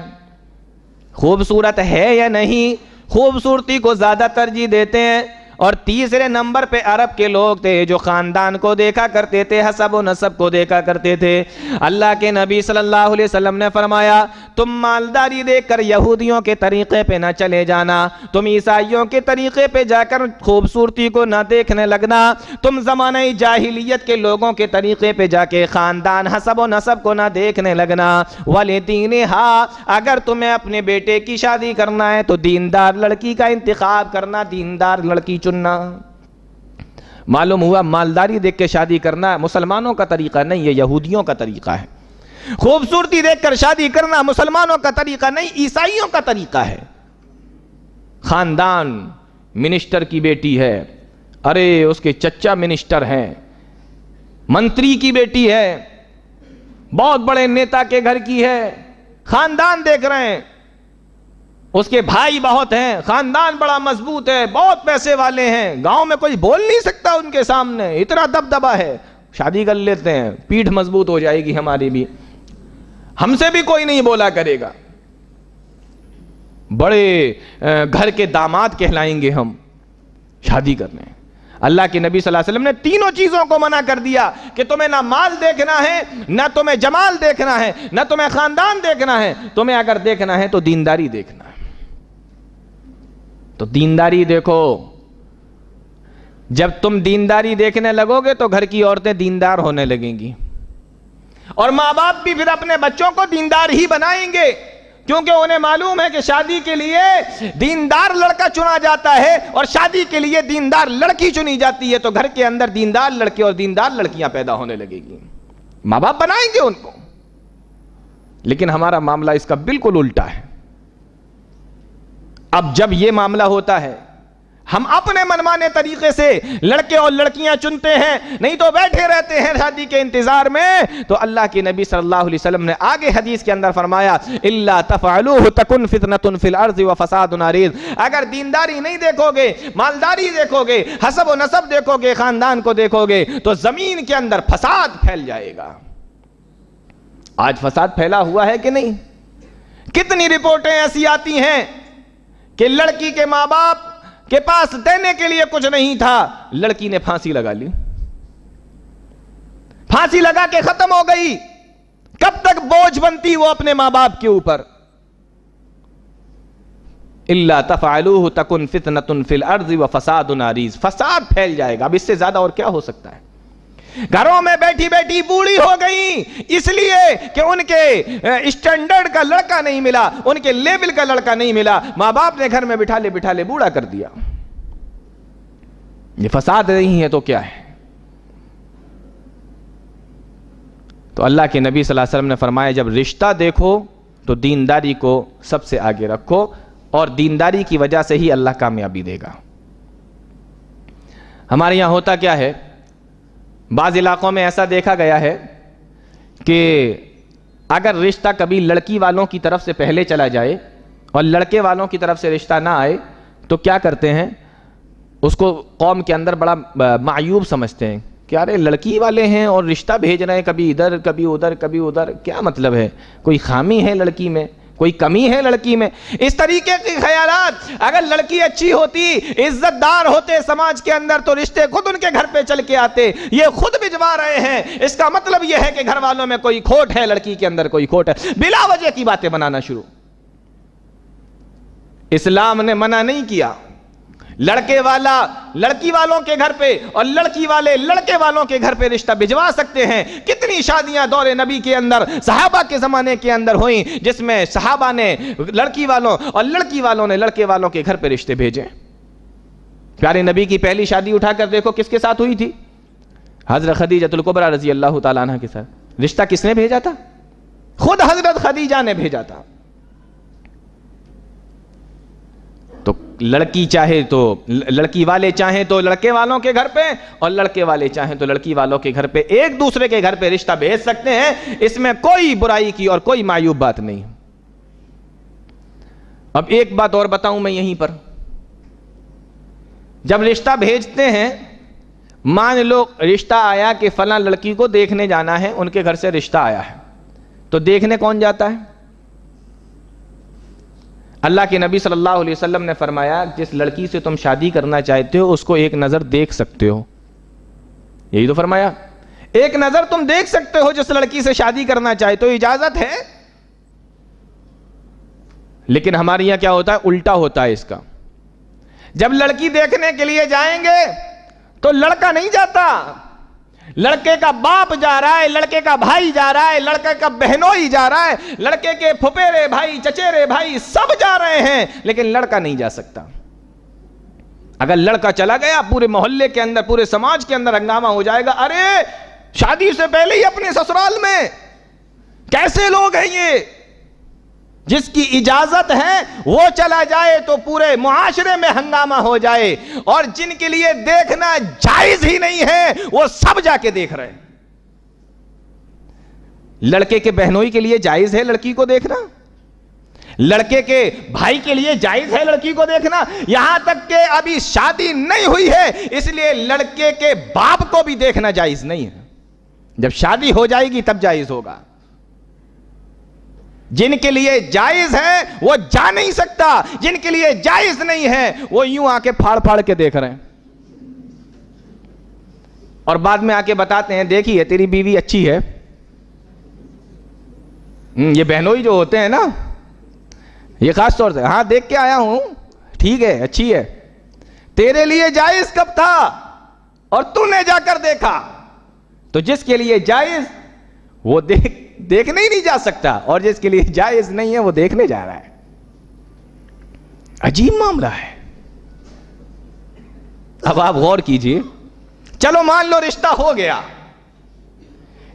[SPEAKER 1] خوبصورت ہے یا نہیں، خوبصورتی کو زیادہ ترجیح دیتے ہیں. اور تیسرے نمبر پہ عرب کے لوگ تھے جو خاندان کو دیکھا کرتے تھے، حسب و نسب کو دیکھا کرتے تھے. اللہ کے نبی صلی اللہ علیہ وسلم نے فرمایا، تم مالداری دیکھ کر یہودیوں کے طریقے پہ نہ چلے جانا، تم عیسائیوں کے طریقے پہ جا کر خوبصورتی کو نہ دیکھنے لگنا، تم زمانہ جاہلیت کے لوگوں کے طریقے پہ جا کے خاندان، حسب و نسب کو نہ دیکھنے لگنا. وَلِدِينِهَا، اگر تمہیں اپنے بیٹے کی شادی کرنا ہے تو دیندار لڑکی کا انتخاب کرنا، دیندار لڑکی چننا. معلوم ہوا مالداری دیکھ کے شادی کرنا مسلمانوں کا طریقہ نہیں، یہ یہودیوں کا طریقہ ہے. خوبصورتی دیکھ کر شادی کرنا مسلمانوں کا طریقہ نہیں، عیسائیوں کا طریقہ ہے. خاندان، منسٹر کی بیٹی ہے، ارے اس کے چچا منسٹر ہیں، منتری کی بیٹی ہے، بہت بڑے نیتا کے گھر کی ہے، خاندان دیکھ رہے ہیں، اس کے بھائی بہت ہیں، خاندان بڑا مضبوط ہے، بہت پیسے والے ہیں، گاؤں میں کوئی بول نہیں سکتا ان کے سامنے، اتنا دبدبا ہے. شادی کر لیتے ہیں، پیٹھ مضبوط ہو جائے گی ہماری بھی، ہم سے بھی کوئی نہیں بولا کرے گا، بڑے گھر کے داماد کہلائیں گے ہم. شادی کرنے اللہ کے نبی صلی اللہ علیہ وسلم نے 3 چیزوں کو منع کر دیا کہ تمہیں نہ مال دیکھنا ہے، نہ تمہیں جمال دیکھنا ہے، نہ تمہیں خاندان دیکھنا ہے، تمہیں اگر دیکھنا ہے تو دینداری دیکھنا ہے. تو دینداری دیکھو. جب تم دینداری دیکھنے لگو گے تو گھر کی عورتیں دیندار ہونے لگیں گی، اور ماں باپ بھی پھر اپنے بچوں کو دیندار ہی بنائیں گے، کیونکہ انہیں معلوم ہے کہ شادی کے لیے دیندار لڑکا چنا جاتا ہے اور شادی کے لیے دیندار لڑکی چنی جاتی ہے. تو گھر کے اندر دیندار لڑکے اور دیندار لڑکیاں پیدا ہونے لگے گی، ماں باپ بنائیں گے ان کو. لیکن ہمارا معاملہ اس کا بالکل الٹا ہے. اب جب یہ معاملہ ہوتا ہے، ہم اپنے منمانے طریقے سے لڑکے اور لڑکیاں چنتے ہیں، نہیں تو بیٹھے رہتے ہیں شادی کے انتظار میں. تو اللہ کے نبی صلی اللہ علیہ وسلم نے آگے حدیث کے اندر فرمایا الا تفعلوه تکن فتنة فی الارض وفساد عریض. اگر دینداری نہیں دیکھو گے، مالداری دیکھو گے، حسب و نسب دیکھو گے، خاندان کو دیکھو گے، تو زمین کے اندر فساد پھیل جائے گا. آج فساد پھیلا ہوا ہے کہ نہیں؟ کتنی رپورٹیں ایسی آتی ہیں کہ لڑکی کے ماں باپ کے پاس دینے کے لیے کچھ نہیں تھا، لڑکی نے پھانسی لگا لی، پھانسی لگا کے ختم ہو گئی. کب تک بوجھ بنتی وہ اپنے ماں باپ کے اوپر؟ الا تفعلوه تکن فتنة فی الارض وفساد عریض. فساد پھیل جائے گا. اب اس سے زیادہ اور کیا ہو سکتا ہے؟ گھروں میں بیٹھی بیٹھی بوڑھی ہو گئی اس لیے کہ ان کے اسٹینڈرڈ کا لڑکا نہیں ملا، ان کے لیول کا لڑکا نہیں ملا، ماں باپ نے گھر میں بٹھا لے بوڑھا کر دیا. یہ فساد نہیں ہے تو کیا ہے؟ تو اللہ کے نبی صلی اللہ علیہ وسلم نے فرمایا جب رشتہ دیکھو تو دینداری کو سب سے آگے رکھو، اور دینداری کی وجہ سے ہی اللہ کامیابی دے گا. ہمارے یہاں ہوتا کیا ہے، بعض علاقوں میں ایسا دیکھا گیا ہے کہ اگر رشتہ کبھی لڑکی والوں کی طرف سے پہلے چلا جائے اور لڑکے والوں کی طرف سے رشتہ نہ آئے تو کیا کرتے ہیں، اس کو قوم کے اندر بڑا معیوب سمجھتے ہیں کہ ارے لڑکی والے ہیں اور رشتہ بھیج رہے ہیں، کبھی ادھر کبھی ادھر کبھی ادھر، کیا مطلب ہے؟ کوئی خامی ہے لڑکی میں، کوئی کمی ہے لڑکی میں؟ اس طریقے کے خیالات. اگر لڑکی اچھی ہوتی، عزت دار ہوتے سماج کے اندر، تو رشتے خود ان کے گھر پہ چل کے آتے. یہ خود بھجوا رہے ہیں، اس کا مطلب یہ ہے کہ گھر والوں میں کوئی کھوٹ ہے، لڑکی کے اندر کوئی کھوٹ ہے. بلا وجہ کی باتیں بنانا شروع. اسلام نے منع نہیں کیا. لڑکے والا لڑکی والوں کے گھر پہ اور لڑکی والے لڑکے والوں کے گھر پہ رشتہ بھجوا سکتے ہیں. کتنی شادیاں دور نبی کے اندر، صحابہ کے زمانے کے اندر ہوئیں جس میں صحابہ نے لڑکی والوں اور لڑکی والوں نے لڑکے والوں کے گھر پہ رشتے بھیجے. پیارے نبی کی پہلی شادی اٹھا کر دیکھو کس کے ساتھ ہوئی تھی؟ حضرت خدیجہ الکبریٰ رضی اللہ تعالیٰ عنہ کے ساتھ. رشتہ کس نے بھیجا تھا؟ خود حضرت خدیجہ نے بھیجا تھا. تو لڑکی چاہے تو لڑکی والے چاہیں تو لڑکے والوں کے گھر پہ، اور لڑکے والے چاہیں تو لڑکی والوں کے گھر پہ، ایک دوسرے کے گھر پہ رشتہ بھیج سکتے ہیں. اس میں کوئی برائی کی اور کوئی معیوب بات نہیں. اب ایک بات اور بتاؤں میں یہیں پر، جب رشتہ بھیجتے ہیں، مان لو رشتہ آیا کہ فلاں لڑکی کو دیکھنے جانا ہے، ان کے گھر سے رشتہ آیا ہے، تو دیکھنے کون جاتا ہے؟ اللہ کے نبی صلی اللہ علیہ وسلم نے فرمایا جس لڑکی سے تم شادی کرنا چاہتے ہو اس کو ایک نظر دیکھ سکتے ہو. یہی تو فرمایا، ایک نظر تم دیکھ سکتے ہو جس لڑکی سے شادی کرنا چاہتے ہو، اجازت ہے. لیکن ہمارے یہاں کیا ہوتا ہے؟ الٹا ہوتا ہے اس کا. جب لڑکی دیکھنے کے لیے جائیں گے تو لڑکا نہیں جاتا، لڑکے کا باپ جا رہا ہے، لڑکے کا بھائی جا رہا ہے، لڑکے کا بہنوئی جا رہا ہے، لڑکے کے پھپھیرے بھائی چچیرے بھائی سب جا رہے ہیں، لیکن لڑکا نہیں جا سکتا. اگر لڑکا چلا گیا پورے محلے کے اندر، پورے سماج کے اندر ہنگامہ ہو جائے گا. ارے شادی سے پہلے ہی اپنے سسرال میں، کیسے لوگ ہیں یہ؟ جس کی اجازت ہے وہ چلا جائے تو پورے معاشرے میں ہنگامہ ہو جائے، اور جن کے لیے دیکھنا جائز ہی نہیں ہے وہ سب جا کے دیکھ رہے ہیں. لڑکے کے بہنوئی کے لیے جائز ہے لڑکی کو دیکھنا، لڑکے کے بھائی کے لیے جائز ہے لڑکی کو دیکھنا، یہاں تک کہ ابھی شادی نہیں ہوئی ہے اس لیے لڑکے کے باپ کو بھی دیکھنا جائز نہیں ہے. جب شادی ہو جائے گی تب جائز ہوگا. جن کے لیے جائز ہے وہ جا نہیں سکتا، جن کے لیے جائز نہیں ہے وہ یوں آ کے پھاڑ پھاڑ کے دیکھ رہے ہیں، اور بعد میں آ کے بتاتے ہیں دیکھیے تیری بیوی اچھی ہے. یہ بہنوئی جو ہوتے ہیں نا، یہ خاص طور سے، ہاں دیکھ کے آیا ہوں، ٹھیک ہے اچھی ہے. تیرے لیے جائز کب تھا اور تو نے جا کر دیکھا؟ تو جس کے لیے جائز وہ دیکھنے ہی نہیں جا سکتا، اور جس کے لیے جائز نہیں ہے وہ دیکھنے جا رہا ہے. عجیب معاملہ ہے. اب آپ غور کیجئے، چلو مان لو رشتہ ہو گیا.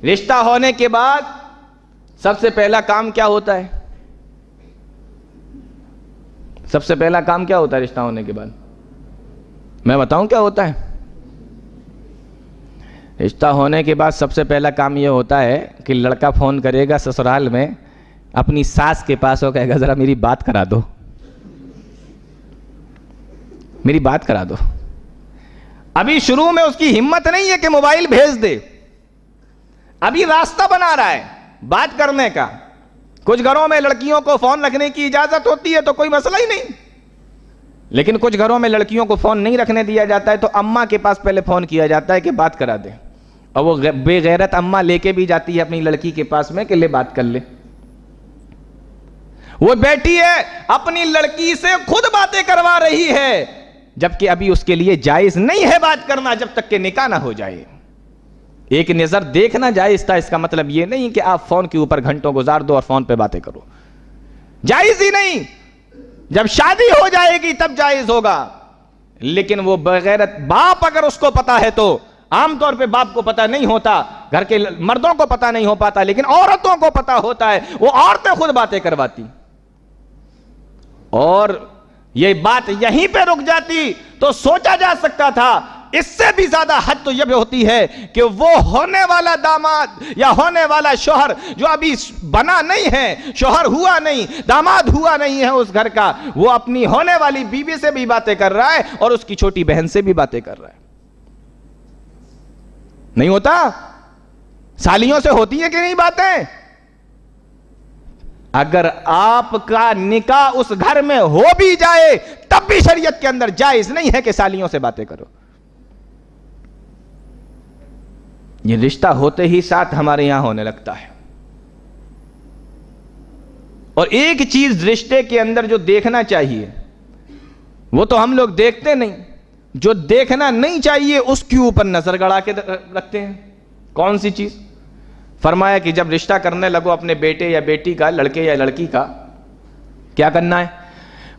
[SPEAKER 1] رشتہ ہونے کے بعد سب سے پہلا کام کیا ہوتا ہے؟ سب سے پہلا کام کیا ہوتا ہے رشتہ ہونے کے بعد؟ میں بتاؤں کیا ہوتا ہے؟ رشتہ ہونے کے بعد سب سے پہلا کام یہ ہوتا ہے کہ لڑکا فون کرے گا سسرال میں، اپنی ساس کے پاس ہو، کہے گا ذرا میری بات کرا دو، میری بات کرا دو۔ ابھی شروع میں اس کی ہمت نہیں ہے کہ موبائل بھیج دے، ابھی راستہ بنا رہا ہے بات کرنے کا۔ کچھ گھروں میں لڑکیوں کو فون رکھنے کی اجازت ہوتی ہے تو کوئی مسئلہ ہی نہیں، لیکن کچھ گھروں میں لڑکیوں کو فون نہیں رکھنے دیا جاتا ہے تو اماں کے پاس پہلے فون کیا جاتا ہے کہ بات کرا دے، اور وہ بے غیرت اماں لے کے بھی جاتی ہے اپنی لڑکی کے پاس میں کہ لے بات کر لے۔ وہ بیٹھی ہے اپنی لڑکی سے خود باتیں کروا رہی ہے، جبکہ ابھی اس کے لیے جائز نہیں ہے بات کرنا جب تک کہ نکاح نہ ہو جائے۔ ایک نظر دیکھنا جائز تھا، اس کا مطلب یہ نہیں کہ آپ فون کے اوپر گھنٹوں گزار دو اور فون پہ باتیں کرو، جائز ہی نہیں۔ جب شادی ہو جائے گی تب جائز ہوگا، لیکن وہ بغیرت باپ اگر اس کو پتا ہے تو، عام طور پہ باپ کو پتا نہیں ہوتا، گھر کے مردوں کو پتا نہیں ہو پاتا، لیکن عورتوں کو پتا ہوتا ہے، وہ عورتیں خود باتیں کرواتی، اور یہ بات یہیں پہ رک جاتی تو سوچا جا سکتا تھا۔ اس سے بھی زیادہ حد تو یہ ہوتی ہے کہ وہ ہونے والا داماد یا ہونے والا شوہر جو ابھی بنا نہیں ہے، شوہر ہوا نہیں، داماد ہوا نہیں ہے اس گھر کا، وہ اپنی ہونے والی بیوی سے بھی باتیں کر رہا ہے اور اس کی چھوٹی بہن سے بھی باتیں کر رہا ہے۔ نہیں ہوتا؟ سالیوں سے ہوتی ہے کہ نہیں باتیں؟ اگر آپ کا نکاح اس گھر میں ہو بھی جائے تب بھی شریعت کے اندر جائز نہیں ہے کہ سالیوں سے باتیں کرو۔ یہ رشتہ ہوتے ہی ساتھ ہمارے یہاں ہونے لگتا ہے۔ اور ایک چیز رشتے کے اندر جو دیکھنا چاہیے وہ تو ہم لوگ دیکھتے نہیں، جو دیکھنا نہیں چاہیے اس کے اوپر نظر گڑا کے رکھتے ہیں۔ کون سی چیز؟ فرمایا کہ جب رشتہ کرنے لگو اپنے بیٹے یا بیٹی کا، لڑکے یا لڑکی کا، کیا کرنا ہے؟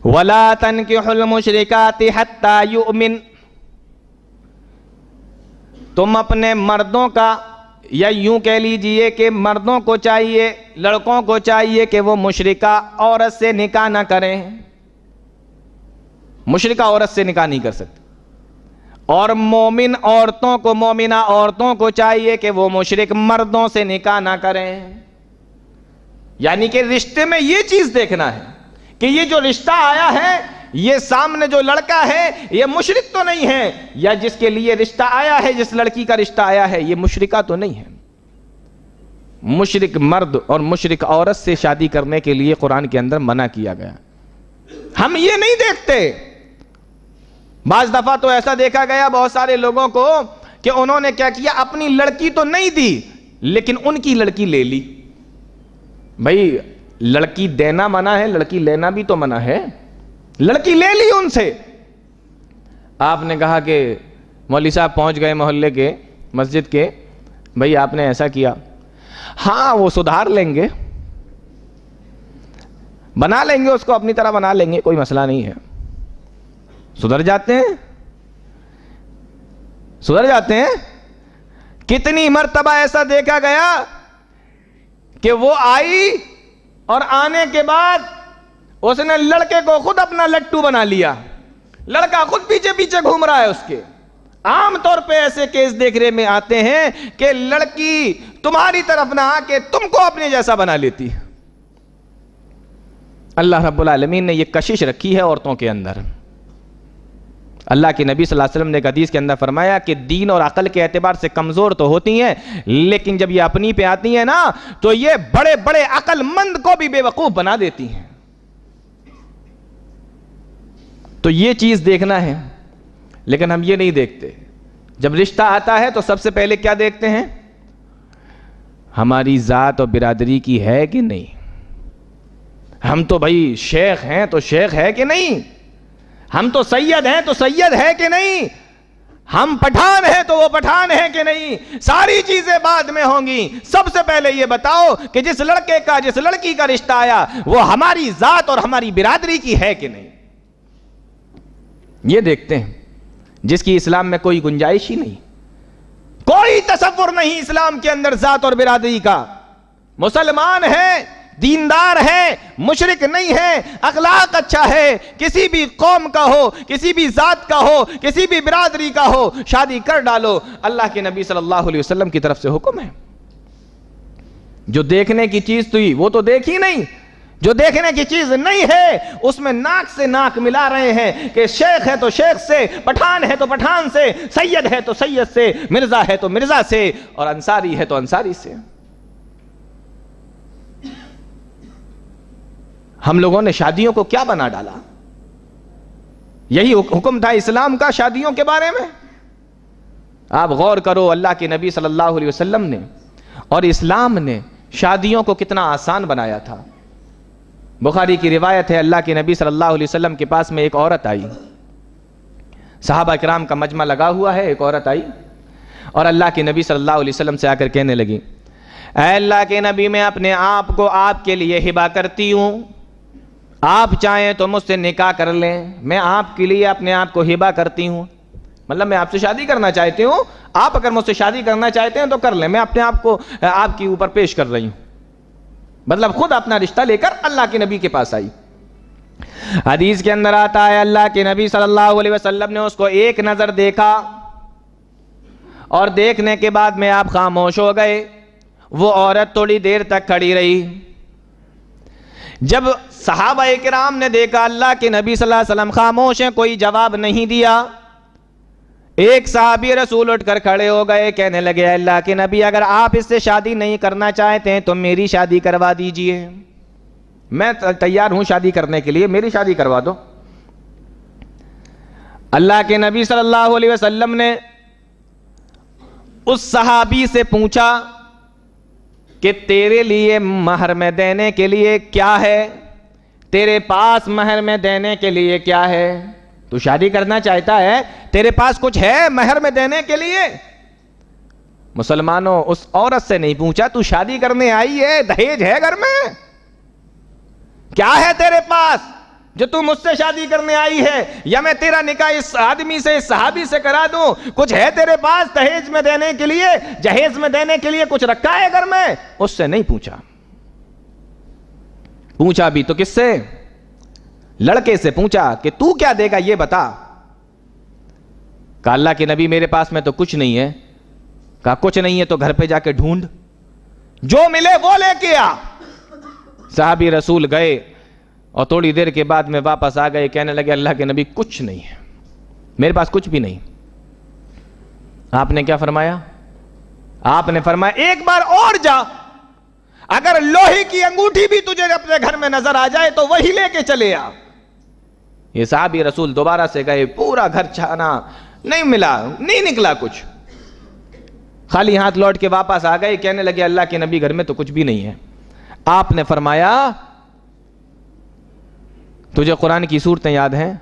[SPEAKER 1] وَلَا تَنْكِحُ الْمُشْرِكَاتِ حَتَّى يُؤْمِنْ، تم اپنے مردوں کا، یا یوں کہہ لیجئے کہ مردوں کو چاہیے، لڑکوں کو چاہیے کہ وہ مشرکہ عورت سے نکاح نہ کریں۔ مشرکہ عورت سے نکاح نہیں کر سکتے۔ اور مومن عورتوں کو، مومنہ عورتوں کو چاہیے کہ وہ مشرک مردوں سے نکاح نہ کریں۔ یعنی کہ رشتے میں یہ چیز دیکھنا ہے کہ یہ جو رشتہ آیا ہے، یہ سامنے جو لڑکا ہے یہ مشرک تو نہیں ہے، یا جس کے لیے رشتہ آیا ہے، جس لڑکی کا رشتہ آیا ہے، یہ مشرکہ تو نہیں ہے۔ مشرک مرد اور مشرک عورت سے شادی کرنے کے لیے قرآن کے اندر منع کیا گیا۔ ہم یہ نہیں دیکھتے۔ بعض دفعہ تو ایسا دیکھا گیا بہت سارے لوگوں کو کہ انہوں نے کیا کیا، اپنی لڑکی تو نہیں دی لیکن ان کی لڑکی لے لی۔ بھائی لڑکی دینا منع ہے، لڑکی لینا بھی تو منع ہے۔ لڑکی لے لی ان سے۔ آپ نے کہا کہ مولوی صاحب پہنچ گئے محلے کے، مسجد کے، بھائی آپ نے ایسا کیا۔ ہاں وہ سدھار لیں گے، بنا لیں گے، اس کو اپنی طرح بنا لیں گے، کوئی مسئلہ نہیں ہے۔ سدھر جاتے ہیں، سدھر جاتے ہیں۔ کتنی مرتبہ ایسا دیکھا گیا کہ وہ آئی اور آنے کے بعد اس نے لڑکے کو خود اپنا لٹو بنا لیا، لڑکا خود پیچھے پیچھے گھوم رہا ہے اس کے۔ عام طور پہ ایسے کیس دیکھنے میں آتے ہیں کہ لڑکی تمہاری طرف نہ آ کے تم کو اپنے جیسا بنا لیتی۔ اللہ رب العالمین نے یہ کشش رکھی ہے عورتوں کے اندر۔ اللہ کے نبی صلی اللہ علیہ وسلم نے ایک حدیث کے اندر فرمایا کہ دین اور عقل کے اعتبار سے کمزور تو ہوتی ہیں، لیکن جب یہ اپنی پہ آتی ہیں نا تو یہ بڑے بڑے عقل مند کو بھی بے وقوف بنا دیتی ہیں۔ تو یہ چیز دیکھنا ہے، لیکن ہم یہ نہیں دیکھتے۔ جب رشتہ آتا ہے تو سب سے پہلے کیا دیکھتے ہیں؟ ہماری ذات اور برادری کی ہے کہ نہیں۔ ہم تو بھائی شیخ ہیں تو شیخ ہے کہ نہیں، ہم تو سید ہیں تو سید ہے کہ نہیں، ہم پٹھان ہیں تو وہ پٹھان ہے کہ نہیں۔ ساری چیزیں بعد میں ہوں گی، سب سے پہلے یہ بتاؤ کہ جس لڑکے کا، جس لڑکی کا رشتہ آیا وہ ہماری ذات اور ہماری برادری کی ہے کہ نہیں، یہ دیکھتے ہیں، جس کی اسلام میں کوئی گنجائش ہی نہیں، کوئی تصور نہیں اسلام کے اندر ذات اور برادری کا۔ مسلمان ہے دیندار ہے, مشرک نہیں ہے, اخلاق اچھا ہے, کسی بھی قوم کا ہو, کسی بھی ذات کا ہو, کسی بھی برادری کا ہو, شادی کر ڈالو. اللہ کے نبی صلی اللہ علیہ وسلم کی طرف سے حکم ہے. جو دیکھنے کی چیز تھی وہ تو دیکھی نہیں, جو دیکھنے کی چیز نہیں ہے اس میں ناک سے ناک ملا رہے ہیں کہ شیخ ہے تو شیخ سے, پٹھان ہے تو پٹھان سے, سید ہے تو سید سے, مرزا ہے تو مرزا سے, اور انصاری ہے تو انصاری سے. ہم لوگوں نے شادیوں کو کیا بنا ڈالا؟ یہی حکم تھا اسلام کا شادیوں کے بارے میں. آپ غور کرو, اللہ کے نبی صلی اللہ علیہ وسلم نے اور اسلام نے شادیوں کو کتنا آسان بنایا تھا. بخاری کی روایت ہے, اللہ کے نبی صلی اللہ علیہ وسلم کے پاس میں ایک عورت آئی, صحابہ کرام کا مجمع لگا ہوا ہے, ایک عورت آئی اور اللہ کے نبی صلی اللہ علیہ وسلم سے آ کر کہنے لگی, اے اللہ کے نبی, میں اپنے آپ کو آپ کے لیے ہبہ کرتی ہوں, آپ چاہیں تو مجھ سے نکاح کر لیں, میں آپ کے لیے اپنے آپ کو ہبہ کرتی ہوں. مطلب میں آپ سے شادی کرنا چاہتی ہوں, آپ اگر مجھ سے شادی کرنا چاہتے ہیں تو کر لیں, میں اپنے آپ کو آپ کے اوپر پیش کر رہی ہوں. مطلب خود اپنا رشتہ لے کر اللہ کے نبی کے پاس آئی. حدیث کے اندر آتا ہے, اللہ کے نبی صلی اللہ علیہ وسلم نے اس کو ایک نظر دیکھا اور دیکھنے کے بعد میں آپ خاموش ہو گئے. وہ عورت تھوڑی دیر تک کھڑی رہی. جب صحابہ کرام نے دیکھا اللہ کے نبی صلی اللہ علیہ وسلم خاموش ہیں, کوئی جواب نہیں دیا, ایک صحابی رسول اٹھ کر کھڑے ہو گئے, کہنے لگے, اللہ کے نبی, اگر آپ اس سے شادی نہیں کرنا چاہتے ہیں تو میری شادی کروا دیجئے, میں تیار ہوں شادی کرنے کے لیے, میری شادی کروا دو. اللہ کے نبی صلی اللہ علیہ وسلم نے اس صحابی سے پوچھا کہ تیرے لیے مہر میں دینے کے لیے کیا ہے, تیرے پاس مہر میں دینے کے لیے کیا ہے؟ تو شادی کرنا چاہتا ہے, تیرے پاس کچھ ہے مہر میں دینے کے لیے؟ مسلمانوں, اس عورت سے نہیں پوچھا تو شادی کرنے آئی ہے, دہیج ہے گھر میں, کیا ہے تیرے پاس جو تم مجھ سے شادی کرنے آئی ہے, یا میں تیرا نکاح اس آدمی سے, اس صحابی سے کرا دوں, کچھ ہے تیرے پاس دہیج میں دینے کے لیے, جہیز میں دینے کے لیے کچھ رکھا ہے گھر میں؟ اس سے نہیں پوچھا. پوچھا بھی تو کس سے؟ لڑکے سے پوچھا کہ تو کیا دے گا یہ بتا. کہا اللہ کے نبی میرے پاس میں تو کچھ نہیں ہے. کہا کچھ نہیں ہے تو گھر پہ جا کے ڈھونڈ, جو ملے وہ لے کے آ. صحابی رسول گئے اور تھوڑی دیر کے بعد میں واپس آ گئے, کہنے لگے اللہ کے نبی کچھ نہیں ہے, میرے پاس کچھ بھی نہیں. آپ نے کیا فرمایا؟ آپ نے فرمایا ایک بار اور جا, اگر لوہے کی انگوٹھی بھی تجھے اپنے گھر میں نظر آ جائے تو وہی لے کے چلے آ. یہ صحابی رسول دوبارہ سے گئے, پورا گھر چھانا, نہیں ملا, نہیں نکلا کچھ, خالی ہاتھ لوٹ کے واپس آ گئے. کہنے لگے اللہ کے نبی گھر میں تو کچھ بھی نہیں ہے. آپ نے فرمایا تجھے قرآن کی صورتیں یاد ہیں؟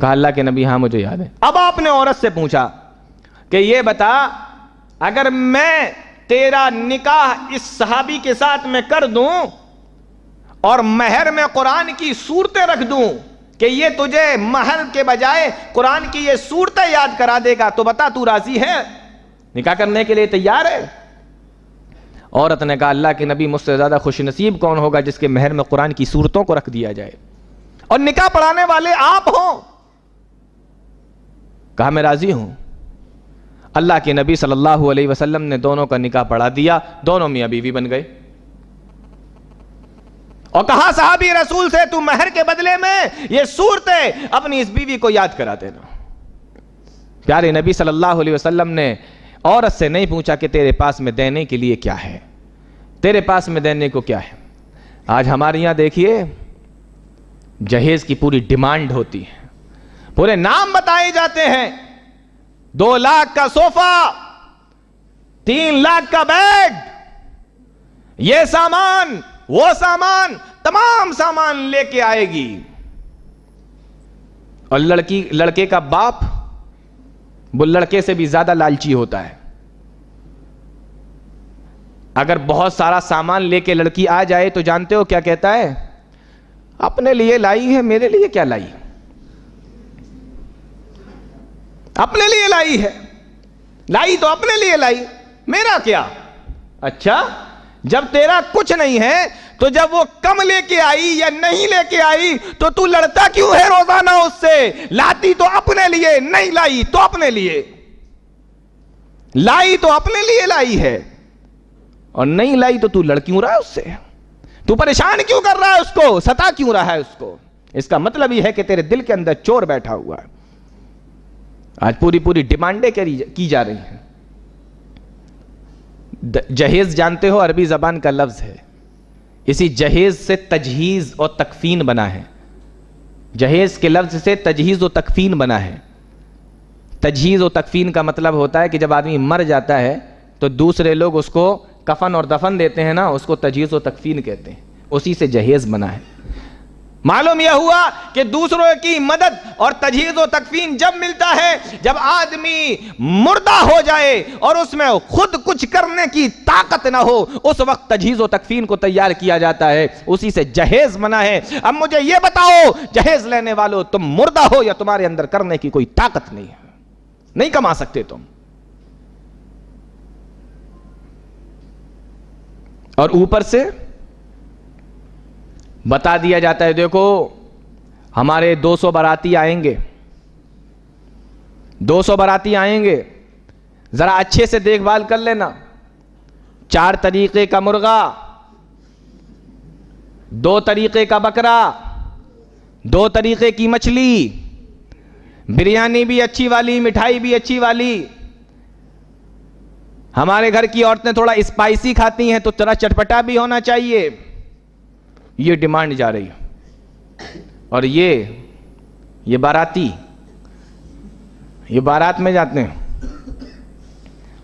[SPEAKER 1] کہا اللہ کے نبی ہاں مجھے یاد ہے. اب آپ نے عورت سے پوچھا کہ یہ بتا, اگر میں تیرا نکاح اس صحابی کے ساتھ میں کر دوں اور مہر میں قرآن کی صورتیں رکھ دوں کہ یہ تجھے مہر کے بجائے قرآن کی یہ صورتیں یاد کرا دے گا, تو بتا تو راضی ہے, نکاح کرنے کے لیے تیار ہے؟ عورت نے کہا اللہ کے نبی مجھ سے زیادہ خوش نصیب کون ہوگا جس کے مہر میں قرآن کی صورتوں کو رکھ دیا جائے, اور نکاح پڑھانے والے آپ ہوں. کہا میں راضی ہوں. اللہ کے نبی صلی اللہ علیہ وسلم نے دونوں کا نکاح پڑھا دیا, دونوں میاں بیوی بن گئے. اور کہا صحابی رسول سے تو مہر کے بدلے میں یہ صورتیں اپنی اس بیوی کو یاد کرا دینا. پیارے نبی صلی اللہ علیہ وسلم نے عورت سے نہیں پوچھا کہ تیرے پاس میں دینے کے لیے کیا ہے, تیرے پاس میں دینے کو کیا ہے. آج ہمارے یہاں دیکھیے جہیز کی پوری ڈیمانڈ ہوتی ہے, پورے نام بتائے جاتے ہیں, 2 لاکھ کا صوفہ, 3 لاکھ کا بیڈ, یہ سامان وہ سامان, تمام سامان لے کے آئے گی. اور لڑکے کا باپ وہ لڑکے سے بھی زیادہ لالچی ہوتا ہے. اگر بہت سارا سامان لے کے لڑکی آ جائے تو جانتے ہو کیا کہتا ہے؟ اپنے لیے لائی ہے, میرے لیے کیا لائی؟ اپنے لیے لائی ہے, لائی تو اپنے لیے لائی, میرا کیا؟ اچھا جب تیرا کچھ نہیں ہے تو جب وہ کم لے کے آئی یا نہیں لے کے آئی تو لڑتا کیوں ہے روزانہ اس سے؟ لاتی تو اپنے لیے، نہیں لائی تو اپنے لیے، لائی تو اپنے لیے لائی ہے، اور نہیں لائی تو لڑ کیوں رہا ہے اس سے؟ تو پریشان کیوں کر رہا ہے اس کو؟ ستا کیوں رہا ہے اس کو؟ اس کا مطلب یہ ہے کہ تیرے دل کے اندر چور بیٹھا ہوا ہے۔ آج پوری ڈیمانڈیں کی جا رہی ہیں۔ جہیز جانتے ہو عربی زبان کا لفظ ہے، اسی جہیز سے تجہیز اور تکفین بنا ہے۔ جہیز کے لفظ سے تجہیز و تکفین بنا ہے۔ تجہیز و تکفین کا مطلب ہوتا ہے کہ جب آدمی مر جاتا ہے تو دوسرے لوگ اس کو کفن اور دفن دیتے ہیں نا، اس کو تجہیز و تکفین کہتے ہیں، اسی سے جہیز بنا ہے۔ معلوم یہ ہوا کہ دوسروں کی مدد اور تجہیز و تکفین جب ملتا ہے جب آدمی مردہ ہو جائے اور اس میں خود کچھ کرنے کی طاقت نہ ہو، اس وقت تجہیز و تکفین کو تیار کیا جاتا ہے، اسی سے جہیز بنا ہے۔ اب مجھے یہ بتاؤ جہیز لینے والوں، تم مردہ ہو یا تمہارے اندر کرنے کی کوئی طاقت نہیں ہے، نہیں کما سکتے تم، اور اوپر سے بتا دیا جاتا ہے دیکھو ہمارے 200 باراتی آئیں گے، 200 باراتی آئیں گے، ذرا اچھے سے دیکھ بھال کر لینا، 4 طریقے کا مرغا، 2 طریقے کا بکرا، 2 طریقے کی مچھلی، بریانی بھی اچھی والی، مٹھائی بھی اچھی والی۔ ہمارے گھر کی عورتیں تھوڑا اسپائسی کھاتی ہیں تو ذرا چٹپٹا بھی ہونا چاہیے، یہ ڈیمانڈ جا رہی ہے۔ اور یہ باراتی، یہ بارات میں جاتے ہیں،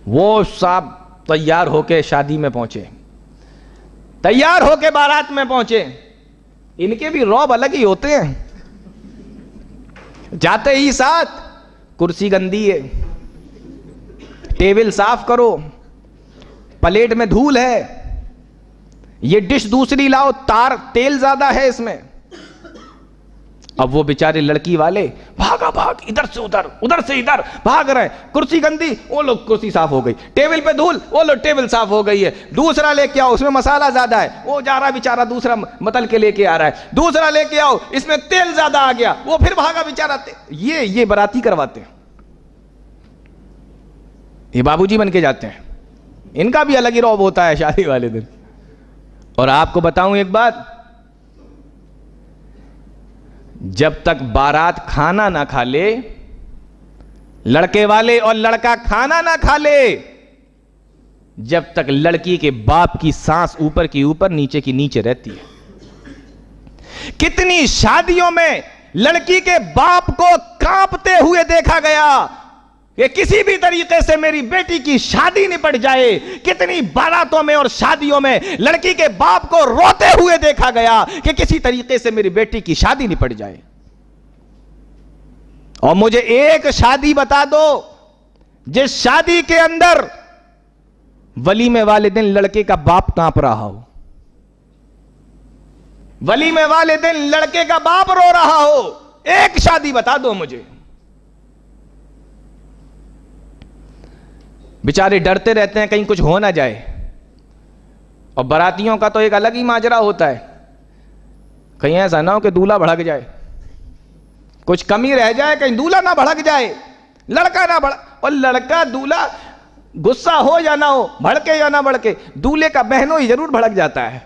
[SPEAKER 1] وہ صاحب تیار ہو کے شادی میں پہنچے، تیار ہو کے بارات میں پہنچے، ان کے بھی روب الگ ہی ہوتے ہیں۔ جاتے ہی ساتھ کرسی گندی ہے، ٹیبل صاف کرو، پلیٹ میں دھول ہے، یہ ڈش دوسری لاؤ، تیل زیادہ ہے اس میں۔ اب وہ بیچارے لڑکی والے بھاگا بھاگ، ادھر سے ادھر، ادھر سے ادھر بھاگ رہے ہیں، کرسی گندی، وہ لوگ کرسی صاف ہو گئی، ٹیبل پہ دھول، وہ لوگ ٹیبل صاف ہو گئی ہے، دوسرا لے کے آؤ، اس میں مسالہ زیادہ ہے، وہ جا رہا بیچارہ دوسرا متل کے لے کے آ رہا ہے، دوسرا لے کے آؤ، اس میں تیل زیادہ آ گیا، وہ پھر بھاگا بیچارہ۔ یہ باراتی کرواتے ہیں، یہ بابو جی بن کے جاتے ہیں، ان کا بھی الگ ہی روب ہوتا ہے شادی والے دن۔ اور آپ کو بتاؤں ایک بات، جب تک بارات کھانا نہ کھا لے، لڑکے والے اور لڑکا کھانا نہ کھا لے، جب تک لڑکی کے باپ کی سانس اوپر کی اوپر نیچے کی نیچے رہتی ہے۔ کتنی شادیوں میں لڑکی کے باپ کو کانپتے ہوئے دیکھا گیا کہ کسی بھی طریقے سے میری بیٹی کی شادی نپٹ جائے۔ کتنی باراتوں میں اور شادیوں میں لڑکی کے باپ کو روتے ہوئے دیکھا گیا کہ کسی طریقے سے میری بیٹی کی شادی نپٹ جائے۔ اور مجھے ایک شادی بتا دو جس شادی کے اندر ولیمے والے دن لڑکے کا باپ کانپ رہا ہو، ولیمے والے دن لڑکے کا باپ رو رہا ہو، ایک شادی بتا دو مجھے۔ بیچارے ڈرتے رہتے ہیں کہیں کچھ ہو نہ جائے، اور براتیوں کا تو ایک الگ ہی ماجرا ہوتا ہے، کہیں ایسا نہ ہو کہ دولہا بھڑک جائے، کچھ کمی رہ جائے، کہیں دولہا نہ بھڑک جائے، لڑکا نہ بھڑک، اور لڑکا دولہا غصہ ہو یا نہ ہو، بھڑکے یا نہ بھڑکے، دولہے کا بہنوئی ضرور بھڑک جاتا ہے۔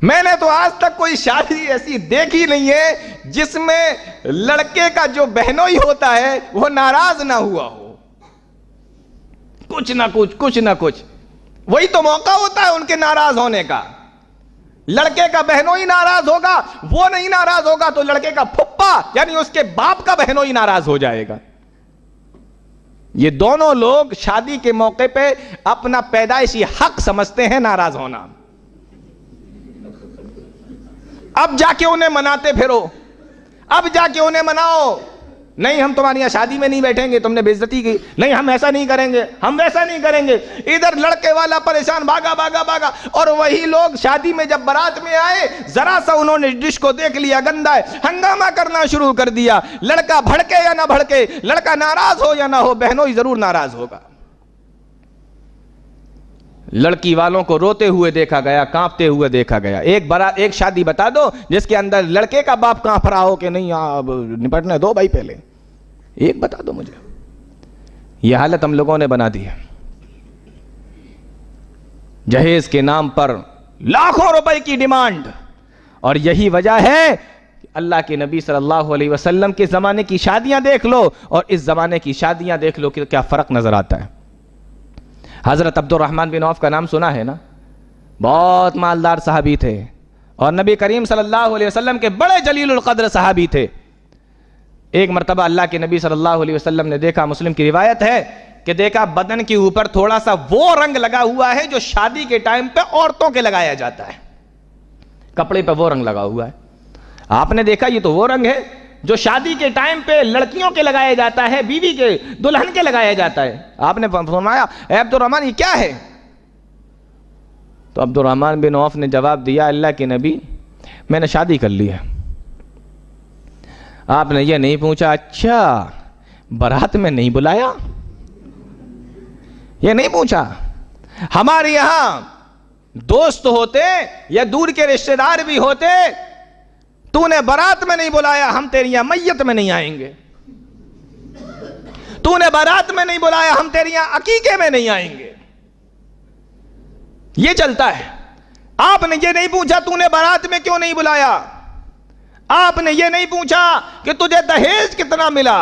[SPEAKER 1] میں نے تو آج تک کوئی شادی ایسی دیکھی نہیں ہے جس میں لڑکے کا جو بہنوئی ہوتا ہے وہ ناراض نہ ہوا ہو، کچھ نہ کچھ، وہی تو موقع ہوتا ہے ان کے ناراض ہونے کا۔ لڑکے کا بہنوئی ناراض ہوگا، وہ نہیں ناراض ہوگا تو لڑکے کا پھپھا یعنی اس کے باپ کا بہنوئی ناراض ہو جائے گا۔ یہ دونوں لوگ شادی کے موقع پہ اپنا پیدائشی حق سمجھتے ہیں ناراض ہونا، اب جا کے انہیں مناتے پھرو، اب جا کے انہیں مناؤ، نہیں ہم تمہاری یہاں شادی میں نہیں بیٹھیں گے، تم نے بے عزتی کی، نہیں ہم ایسا نہیں کریں گے، ہم ویسا نہیں کریں گے۔ ادھر لڑکے والا پریشان بھاگا بھاگا بھاگا، اور وہی لوگ شادی میں جب بارات میں آئے، ذرا سا انہوں نے ڈش کو دیکھ لیا گندا ہے، ہنگامہ کرنا شروع کر دیا۔ لڑکا بھڑکے یا نہ بھڑکے، لڑکا ناراض ہو یا نہ ہو، بہنوئی ضرور ناراض ہوگا۔ لڑکی والوں کو روتے ہوئے دیکھا گیا, کانپتے ہوئے دیکھا گیا. ایک شادی بتا دو جس کے اندر لڑکے کا باپ کانپ رہا ہو کہ نہیں اب نپٹنے دو بھائی, پہلے ایک بتا دو مجھے. یہ حالت ہم لوگوں نے بنا دی ہے. جہیز کے نام پر لاکھوں روپے کی ڈیمانڈ, اور یہی وجہ ہے اللہ کے نبی صلی اللہ علیہ وسلم کے زمانے کی شادیاں دیکھ لو اور اس زمانے کی شادیاں دیکھ لو کہ کیا فرق نظر آتا ہے. حضرت عبد الرحمن بن عوف کا نام سنا ہے نا, بہت مالدار صحابی تھے اور نبی کریم صلی اللہ علیہ وسلم کے بڑے جلیل القدر صحابی تھے. ایک مرتبہ اللہ کے نبی صلی اللہ علیہ وسلم نے دیکھا, مسلم کی روایت ہے کہ دیکھا بدن کے اوپر تھوڑا سا وہ رنگ لگا ہوا ہے جو شادی کے ٹائم پہ عورتوں کے لگایا جاتا ہے, کپڑے پہ وہ رنگ لگا ہوا ہے. آپ نے دیکھا یہ تو وہ رنگ ہے جو شادی کے ٹائم پہ لڑکیوں کے لگایا جاتا ہے, بیوی کے, دلہن کے لگایا جاتا ہے. آپ نے فرمایا اے عبد الرحمن یہ کیا ہے؟ تو عبد الرحمن بن عوف نے جواب دیا, اللہ کے نبی میں نے شادی کر لی ہے. آپ نے یہ نہیں پوچھا اچھا بارات میں نہیں بلایا؟ یہ نہیں پوچھا. ہمارے یہاں دوست ہوتے یا دور کے رشتہ دار بھی ہوتے, تو نے بارات میں نہیں بلایا, ہم تیری یہاں میت میں نہیں آئیں گے. تو نے بارات میں نہیں بلایا, ہم تیری یہاں عقیقے میں نہیں آئیں گے. یہ چلتا ہے. آپ نے یہ نہیں پوچھا تو نے بارات میں کیوں نہیں بلایا, آپ نے یہ نہیں پوچھا کہ تجھے دہیج کتنا ملا,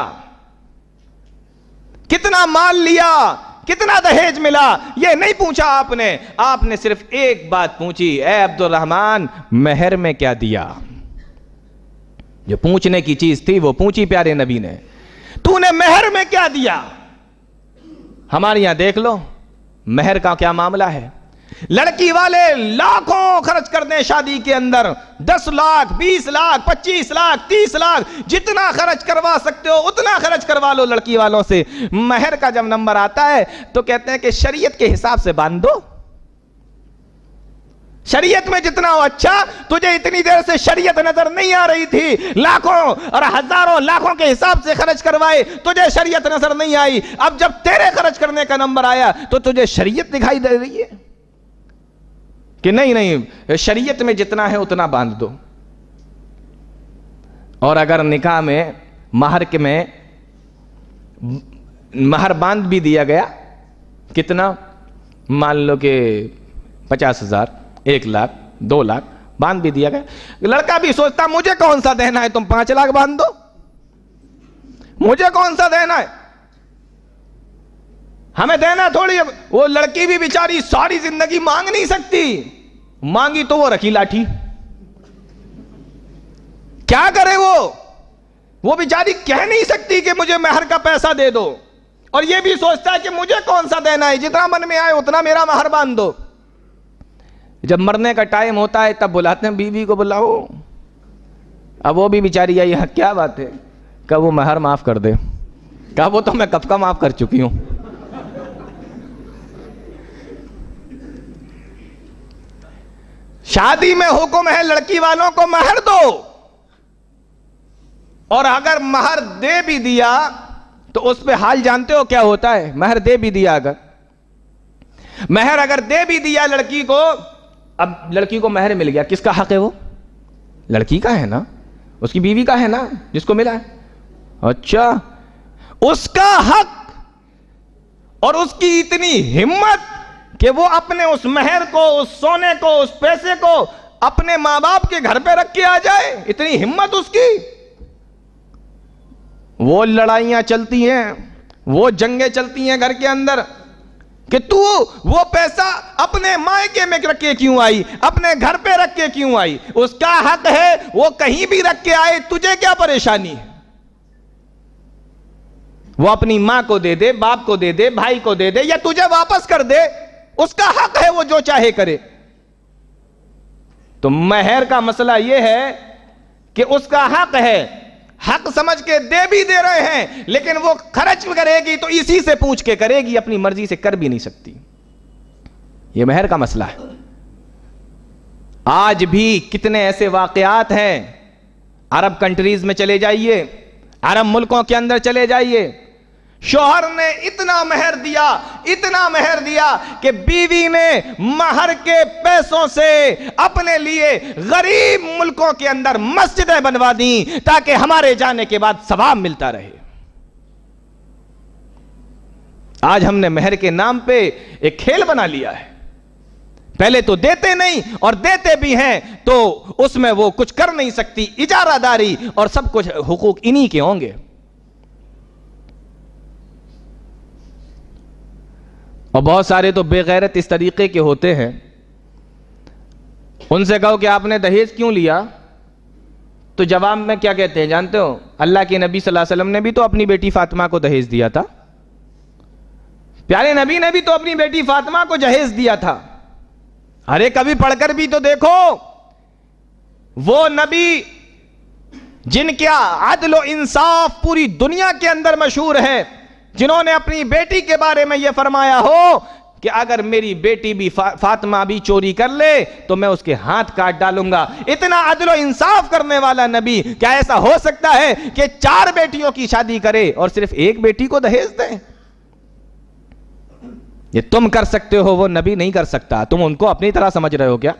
[SPEAKER 1] کتنا مال لیا, کتنا دہیج ملا, یہ نہیں پوچھا آپ نے. آپ نے صرف ایک بات پوچھی, اے عبد الرحمن مہر میں کیا دیا؟ جو پوچھنے کی چیز تھی وہ پوچھی پیارے نبی نے, تو نے مہر میں کیا دیا؟ ہمارے یہاں دیکھ لو مہر کا کیا معاملہ ہے. لڑکی والے لاکھوں خرچ کر دیں شادی کے اندر, 10 لاکھ 20 لاکھ 25 لاکھ 30 لاکھ, جتنا خرچ کروا سکتے ہو اتنا خرچ کروا لو لڑکی والوں سے. مہر کا جب نمبر آتا ہے تو کہتے ہیں کہ شریعت کے حساب سے باندھ دو. شریعت میں جتنا ہو اچھا, تجھے اتنی دیر سے شریعت نظر نہیں آ رہی تھی, لاکھوں اور ہزاروں لاکھوں کے حساب سے خرچ کروائے, تجھے شریعت نظر نہیں آئی. اب جب تیرے خرچ کرنے کا نمبر آیا تو تجھے شریعت دکھائی دے رہی ہے کہ نہیں شریعت میں جتنا ہے اتنا باندھ دو. اور اگر نکاح میں مہر کے میں مہر باندھ بھی دیا گیا, کتنا مان لو کہ 50,000 1 لاکھ 2 لاکھ باندھ بھی دیا گیا, لڑکا بھی سوچتا مجھے کون سا دینا ہے, تم 5 لاکھ باندھ دو, مجھے کون سا دینا ہے, ہمیں دینا تھوڑی. وہ لڑکی بھی بیچاری ساری زندگی مانگ نہیں سکتی, مانگی تو وہ رکھی لاٹھی, کیا کرے وہ بیچاری کہہ نہیں سکتی کہ مجھے مہر کا پیسہ دے دو, اور یہ بھی سوچتا ہے کہ مجھے کون سا دینا ہے, جتنا من میں آئے اتنا میرا مہر باندھ دو. جب مرنے کا ٹائم ہوتا ہے تب بلاتے ہیں بیوی کو, بلاؤ. اب وہ بھی بیچاری آئی, کیا بات ہے, کہ وہ مہر معاف کر دے, کہا وہ تو میں کب کا معاف کر چکی ہوں. شادی میں حکم ہے لڑکی والوں کو مہر دو, اور اگر مہر دے بھی دیا تو اس پہ حال جانتے ہو کیا ہوتا ہے. مہر دے بھی دیا, مہر اگر دے بھی دیا لڑکی کو, اب لڑکی کو مہر مل گیا, کس کا حق ہے وہ؟ لڑکی کا ہے نا, اس کی بیوی کا ہے نا جس کو ملا ہے. اچھا اس کا حق, اور اس کی اتنی ہمت کہ وہ اپنے اس مہر کو, اس سونے کو, اس پیسے کو اپنے ماں باپ کے گھر پہ رکھ کے آ جائے, اتنی ہمت اس کی. وہ لڑائیاں چلتی ہیں, وہ جنگیں چلتی ہیں گھر کے اندر کہ تو وہ پیسہ اپنے مائکے میں رکھ کے کیوں آئی, اپنے گھر پہ رکھ کے کیوں آئی. اس کا حق ہے وہ کہیں بھی رکھ کے آئے, تجھے کیا پریشانی ہے. وہ اپنی ماں کو دے دے, باپ کو دے دے, بھائی کو دے دے, یا تجھے واپس کر دے, اس کا حق ہے وہ جو چاہے کرے. تو مہر کا مسئلہ یہ ہے کہ اس کا حق ہے, حق سمجھ کے دے بھی دے رہے ہیں, لیکن وہ خرچ کرے گی تو اسی سے پوچھ کے کرے گی, اپنی مرضی سے کر بھی نہیں سکتی. یہ مہر کا مسئلہ ہے. آج بھی کتنے ایسے واقعات ہیں, عرب کنٹریز میں چلے جائیے, عرب ملکوں کے اندر چلے جائیے, شوہر نے اتنا مہر دیا کہ بیوی نے مہر کے پیسوں سے اپنے لیے غریب ملکوں کے اندر مسجدیں بنوا دیں تاکہ ہمارے جانے کے بعد ثواب ملتا رہے۔ آج ہم نے مہر کے نام پہ ایک کھیل بنا لیا ہے، پہلے تو دیتے نہیں اور دیتے بھی ہیں تو اس میں وہ کچھ کر نہیں سکتی، اجارہ داری اور سب کچھ حقوق انہی کے ہوں گے۔ اور بہت سارے تو بے غیرت اس طریقے کے ہوتے ہیں، ان سے کہو کہ آپ نے دہیج کیوں لیا تو جواب میں کیا کہتے ہیں جانتے ہو؟ اللہ کے نبی صلی اللہ علیہ وسلم نے بھی تو اپنی بیٹی فاطمہ کو دہیج دیا تھا، پیارے نبی نے بھی تو اپنی بیٹی فاطمہ کو جہیز دیا تھا۔ ارے کبھی پڑھ کر بھی تو دیکھو، وہ نبی جن کا عدل و انصاف پوری دنیا کے اندر مشہور ہے، جنہوں نے اپنی بیٹی کے بارے میں یہ فرمایا ہو کہ اگر میری بیٹی بھی فاطمہ بھی چوری کر لے تو میں اس کے ہاتھ کاٹ ڈالوں گا، اتنا عدل و انصاف کرنے والا نبی کیا ایسا ہو سکتا ہے کہ 4 بیٹیوں کی شادی کرے اور صرف ایک بیٹی کو دہیج دے؟ یہ تم کر سکتے ہو، وہ نبی نہیں کر سکتا۔ تم ان کو اپنی طرح سمجھ رہے ہو کیا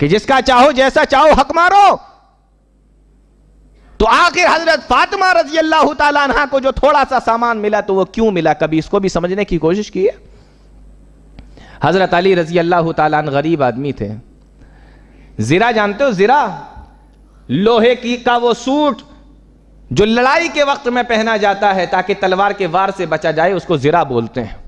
[SPEAKER 1] کہ جس کا چاہو جیسا چاہو حق مارو؟ تو آخر حضرت فاطمہ رضی اللہ تعالیٰ عنہ کو جو تھوڑا سا سامان ملا تو وہ کیوں ملا، کبھی اس کو بھی سمجھنے کی کوشش کی ہے؟ حضرت علی رضی اللہ تعالیٰ عنہ غریب آدمی تھے۔ زرہ جانتے ہو؟ زرہ لوہے کی کا وہ سوٹ جو لڑائی کے وقت میں پہنا جاتا ہے تاکہ تلوار کے وار سے بچا جائے، اس کو زرہ بولتے ہیں۔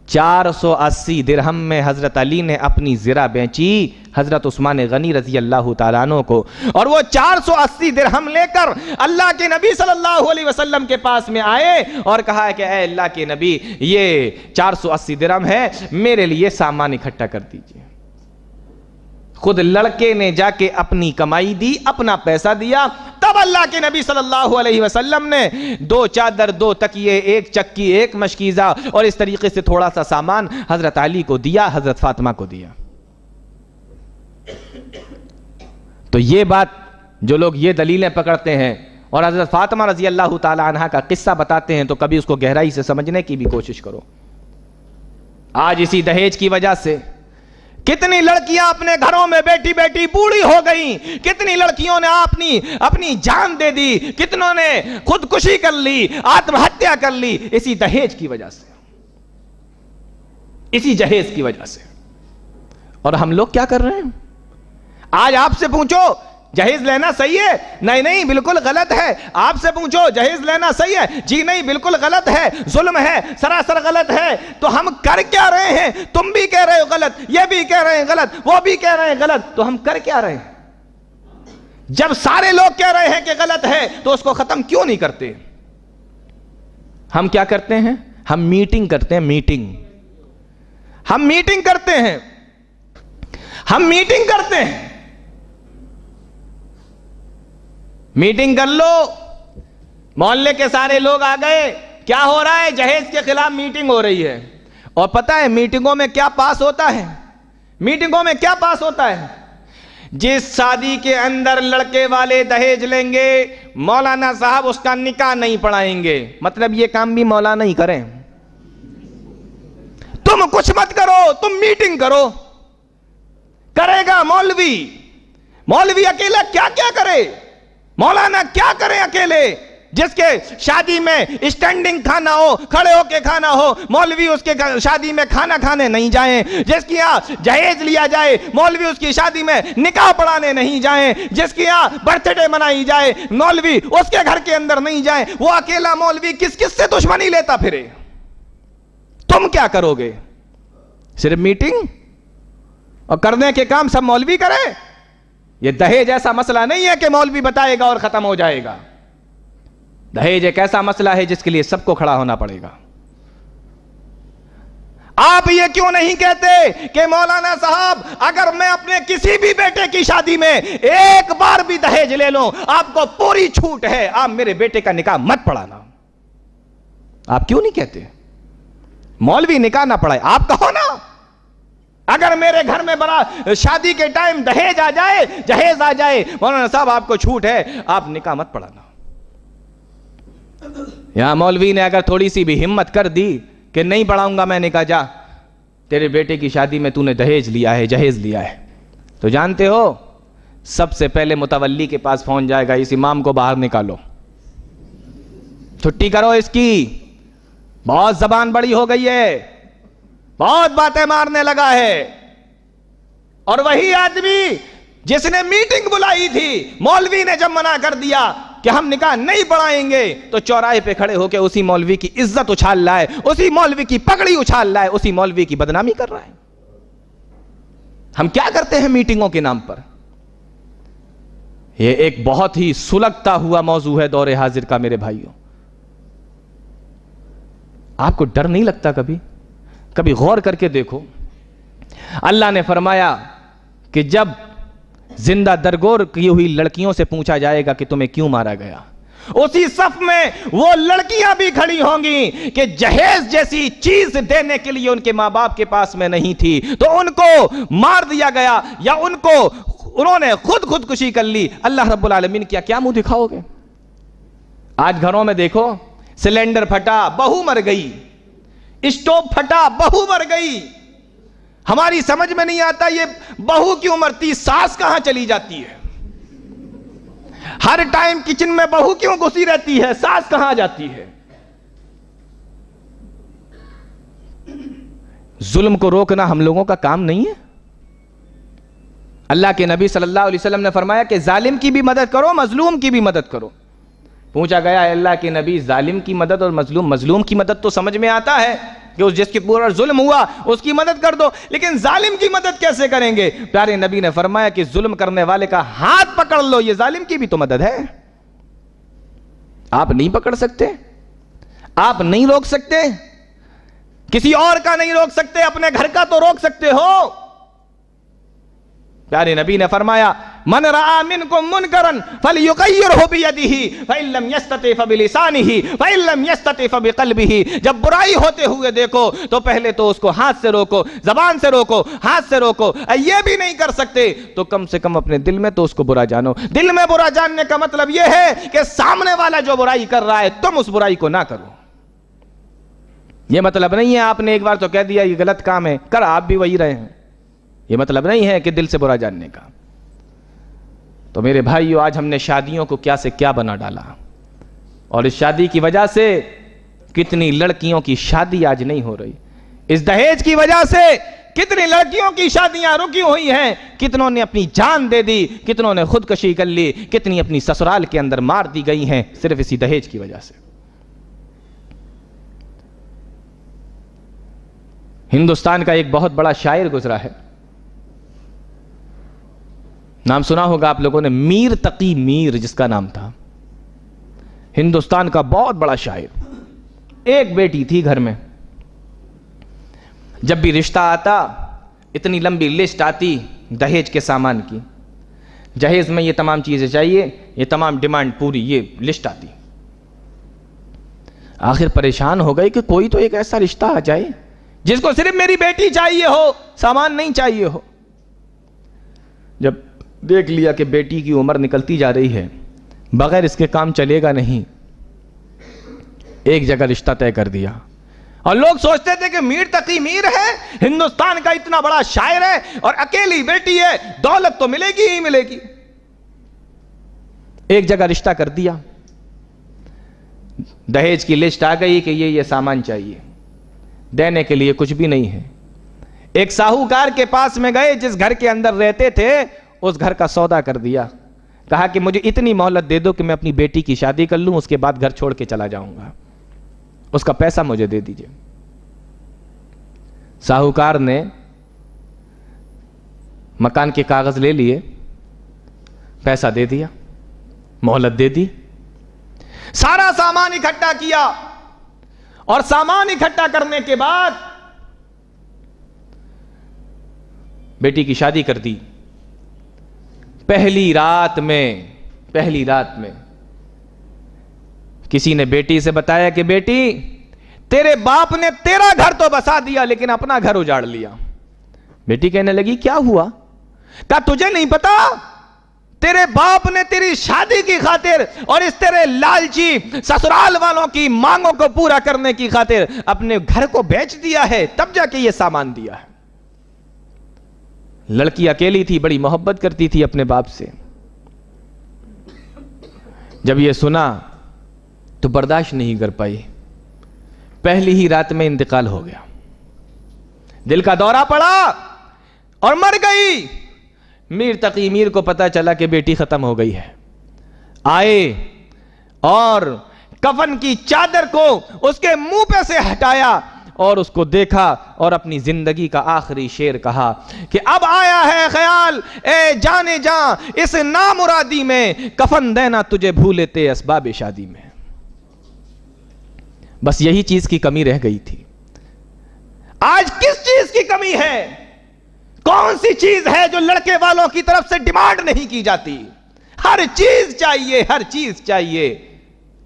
[SPEAKER 1] 480 درہم میں حضرت علی نے اپنی زرہ بیچی حضرت عثمان غنی رضی اللہ تعالیٰ عنہ کو، اور وہ 480 درہم لے کر اللہ کے نبی صلی اللہ علیہ وسلم کے پاس میں آئے اور کہا کہ اے اللہ کے نبی، یہ 480 درہم ہے، میرے لیے سامان اکٹھا کر دیجئے۔ خود لڑکے نے جا کے اپنی کمائی دی، اپنا پیسہ دیا، تب اللہ کے نبی صلی اللہ علیہ وسلم نے 2 چادر، 2 تکیے، 1 چکی، 1 مشکیزہ اور اس طریقے سے تھوڑا سا سامان حضرت علی کو دیا، حضرت فاطمہ کو دیا۔ تو یہ بات جو لوگ یہ دلیلیں پکڑتے ہیں اور حضرت فاطمہ رضی اللہ تعالی عنہ کا قصہ بتاتے ہیں تو کبھی اس کو گہرائی سے سمجھنے کی بھی کوشش کرو۔ آج اسی دہیج کی وجہ سے کتنی لڑکیاں اپنے گھروں میں بیٹی بیٹی بوڑھی ہو گئیں، کتنی لڑکیوں نے اپنی جان دے دی، کتنوں نے خودکشی کر لی، آتم ہتیا کر لی، اسی دہیج کی وجہ سے، اسی جہیز کی وجہ سے۔ اور ہم لوگ کیا کر رہے ہیں؟ آج آپ سے پوچھو جہیز لینا صحیح ہے؟ نہیں بالکل غلط ہے۔ آپ سے پوچھو جہیز لینا صحیح ہے؟ جی نہیں بالکل غلط ہے، ظلم ہے، سراسر غلط ہے۔ تو ہم کر کیا رہے ہیں؟ تم بھی کہہ رہے ہو غلط، یہ بھی کہہ رہے ہیں غلط، وہ بھی کہہ رہے ہیں غلط، تو ہم کر کیا رہے ہیں؟ جب سارے لوگ کہہ رہے ہیں کہ غلط ہے تو اس کو ختم کیوں نہیں کرتے؟ ہم کیا کرتے ہیں؟ ہم میٹنگ کرتے ہیں، میٹنگ کرتے ہیں، میٹنگ کر لو، محلے کے سارے لوگ آ گئے، کیا ہو رہا ہے؟ جہیز کے خلاف میٹنگ ہو رہی ہے۔ اور پتہ ہے میٹنگوں میں کیا پاس ہوتا ہے؟ جس شادی کے اندر لڑکے والے دہیج لیں گے، مولانا صاحب اس کا نکاح نہیں پڑھائیں گے۔ مطلب یہ کام بھی مولانا ہی کریں۔ تم کچھ مت کرو، تم میٹنگ کرو، کرے گا مولوی اکیلا کیا کرے؟ مولانا کیا کریں اکیلے؟ جس کے شادی میں اسٹینڈنگ کھانا ہو، کھڑے ہو کے کھانا ہو، مولوی اس کے شادی میں کھانا کھانے نہیں جائیں۔ جس کی یہاں جہیز لیا جائے، مولوی اس کی شادی میں نکاح پڑھانے نہیں جائیں۔ جس کی یہاں برتھ ڈے منائی جائے، مولوی اس کے گھر کے اندر نہیں جائیں۔ وہ اکیلا مولوی کس سے دشمنی لیتا پھرے؟ تم کیا کرو گے؟ صرف میٹنگ اور کرنے کے کام سب مولوی کرے؟ یہ دہیج ایسا مسئلہ نہیں ہے کہ مولوی بتائے گا اور ختم ہو جائے گا۔ دہیج ایک ایسا مسئلہ ہے جس کے لیے سب کو کھڑا ہونا پڑے گا۔ آپ یہ کیوں نہیں کہتے کہ مولانا صاحب اگر میں اپنے کسی بھی بیٹے کی شادی میں ایک بار بھی دہیج لے لوں، آپ کو پوری چھوٹ ہے، آپ میرے بیٹے کا نکاح مت پڑھانا؟ آپ کیوں نہیں کہتے؟ مولوی نکاح نہ پڑھائے، آپ کہو نا۔ اگر میرے گھر میں بڑا شادی کے ٹائم دہیج آ جائے، جہیز آ جائے، مولانا صاحب آپ کو چھوٹ ہے، آپ نکاح مت پڑھانا۔ یہاں مولوی نے اگر تھوڑی سی بھی ہمت کر دی کہ نہیں پڑھاؤں گا، میں نے کہا جا تیرے بیٹے کی شادی میں تو نے دہیج لیا ہے، جہیز لیا ہے، تو جانتے ہو سب سے پہلے متولی کے پاس پہنچ جائے گا، اس امام کو باہر نکالو، چھٹی کرو اس کی، بہت زبان بڑی ہو گئی ہے، بہت باتیں مارنے لگا ہے۔ اور وہی آدمی جس نے میٹنگ بلائی تھی، مولوی نے جب منع کر دیا کہ ہم نکاح نہیں پڑھائیں گے، تو چوراہے پہ کھڑے ہو کے اسی مولوی کی عزت اچھال رہا ہے، اسی مولوی کی پگڑی اچھال رہا ہے، اسی مولوی کی بدنامی کر رہا ہے۔ ہم کیا کرتے ہیں میٹنگوں کے نام پر؟ یہ ایک بہت ہی سلگتا ہوا موضوع ہے دور حاضر کا میرے بھائیوں۔ آپ کو ڈر نہیں لگتا کبھی غور کر کے دیکھو، اللہ نے فرمایا کہ جب زندہ درگور کی ہوئی لڑکیوں سے پوچھا جائے گا کہ تمہیں کیوں مارا گیا، اسی صف میں وہ لڑکیاں بھی کھڑی ہوں گی کہ جہیز جیسی چیز دینے کے لیے ان کے ماں باپ کے پاس میں نہیں تھی، تو ان کو مار دیا گیا یا انہوں نے خودکشی کر لی۔ اللہ رب العالمین کیا منہ دکھاؤ گے؟ آج گھروں میں دیکھو، سلنڈر پھٹا بہو مر گئی، اسٹوو پھٹا بہو مر گئی، ہماری سمجھ میں نہیں آتا یہ بہو کیوں مرتی، ساس کہاں چلی جاتی ہے؟ ہر ٹائم کچن میں بہو کیوں گھسی رہتی ہے، ساس کہاں جاتی ہے؟ ظلم کو روکنا ہم لوگوں کا کام نہیں ہے؟ اللہ کے نبی صلی اللہ علیہ وسلم نے فرمایا کہ ظالم کی بھی مدد کرو، مظلوم کی بھی مدد کرو۔ پوچھا گیا ہے اللہ کے نبی ظالم کی مدد اور مظلوم کی مدد تو سمجھ میں آتا ہے کہ جس کے پورا ظلم ہوا اس کی مدد کر دو، لیکن ظالم کی مدد کیسے کریں گے؟ پیارے نبی نے فرمایا کہ ظلم کرنے والے کا ہاتھ پکڑ لو، یہ ظالم کی بھی تو مدد ہے۔ آپ نہیں پکڑ سکتے، آپ نہیں روک سکتے، کسی اور کا نہیں روک سکتے، اپنے گھر کا تو روک سکتے ہو۔ پیارے نبی نے فرمایا من رأى منکم منکرا فلیغیرہ بیدہ فإن لم یستطع فبلسانہ فإن لم یستطع فبقلبہ۔ جب برائی ہوتے ہوئے دیکھو تو پہلے تو اس کو ہاتھ سے روکو، زبان سے روکو، ہاتھ سے روکو، یہ بھی نہیں کر سکتے تو کم سے کم اپنے دل میں تو اس کو برا جانو۔ دل میں برا جاننے کا مطلب یہ ہے کہ سامنے والا جو برائی کر رہا ہے تم اس برائی کو نہ کرو۔ یہ مطلب نہیں ہے آپ نے ایک بار تو کہہ دیا یہ غلط کام ہے، کر آپ بھی وہی رہے ہیں، یہ مطلب نہیں ہے کہ دل سے برا جاننے کا۔ تو میرے بھائیو، آج ہم نے شادیوں کو کیا سے کیا بنا ڈالا، اور اس شادی کی وجہ سے کتنی لڑکیوں کی شادی آج نہیں ہو رہی، اس دہیج کی وجہ سے کتنی لڑکیوں کی شادیاں رکی ہوئی ہیں، کتنوں نے اپنی جان دے دی، کتنوں نے خودکشی کر لی، کتنی اپنی سسرال کے اندر مار دی گئی ہیں صرف اسی دہیج کی وجہ سے۔ ہندوستان کا ایک بہت بڑا شاعر گزرا ہے، نام سنا ہوگا آپ لوگوں نے، میر تقی میر جس کا نام تھا، ہندوستان کا بہت بڑا شاعر۔ ایک بیٹی تھی گھر میں، جب بھی رشتہ آتا اتنی لمبی لسٹ آتی دہیج کے سامان کی، جہیز میں یہ تمام چیزیں چاہیے، یہ تمام ڈیمانڈ پوری، یہ لسٹ آتی۔ آخر پریشان ہو گئی کہ کوئی تو ایک ایسا رشتہ آ جائے جس کو صرف میری بیٹی چاہیے ہو، سامان نہیں چاہیے ہو۔ جب دیکھ لیا کہ بیٹی کی عمر نکلتی جا رہی ہے، بغیر اس کے کام چلے گا نہیں، ایک جگہ رشتہ طے کر دیا۔ اور لوگ سوچتے تھے کہ میر تقی میر ہے، ہندوستان کا اتنا بڑا شاعر ہے اور اکیلی بیٹی ہے، دولت تو ملے گی ہی ملے گی۔ ایک جگہ رشتہ کر دیا، دہیج کی لسٹ آ گئی کہ یہ سامان چاہیے، دینے کے لیے کچھ بھی نہیں ہے۔ ایک ساہوکار کے پاس میں گئے جس گھر کے اندر رہتے تھے، اس گھر کا سودا کر دیا، کہا کہ مجھے اتنی مہلت دے دو کہ میں اپنی بیٹی کی شادی کر لوں، اس کے بعد گھر چھوڑ کے چلا جاؤں گا، اس کا پیسہ مجھے دے دیجئے۔ ساہوکار نے مکان کے کاغذ لے لیے، پیسہ دے دیا، مہلت دے دی، سارا سامان اکٹھا کیا، اور سامان اکٹھا کرنے کے بعد بیٹی کی شادی کر دی۔ پہلی رات میں کسی نے بیٹی سے بتایا کہ بیٹی تیرے باپ نے تیرا گھر تو بسا دیا لیکن اپنا گھر اجاڑ لیا۔ بیٹی کہنے لگی کیا ہوا؟ کہا تجھے نہیں پتا تیرے باپ نے تیری شادی کی خاطر اور اس تیرے لالچی سسرال والوں کی مانگوں کو پورا کرنے کی خاطر اپنے گھر کو بیچ دیا ہے، تب جا کے یہ سامان دیا ہے۔ لڑکی اکیلی تھی، بڑی محبت کرتی تھی اپنے باپ سے۔ جب یہ سنا تو برداشت نہیں کر پائی، پہلی ہی رات میں انتقال ہو گیا، دل کا دورہ پڑا اور مر گئی۔ میر تقی میر کو پتا چلا کہ بیٹی ختم ہو گئی ہے، آئے اور کفن کی چادر کو اس کے منہ پہ سے ہٹایا اور اس کو دیکھا اور اپنی زندگی کا آخری شعر کہا کہ اب آیا ہے خیال اے جانے جاں اس نامرادی میں، کفن دینا تجھے بھولے تھے اسباب شادی میں۔ بس یہی چیز کی کمی رہ گئی تھی۔ آج کس چیز کی کمی ہے؟ کون سی چیز ہے جو لڑکے والوں کی طرف سے ڈیمانڈ نہیں کی جاتی؟ ہر چیز چاہیے، ہر چیز چاہیے،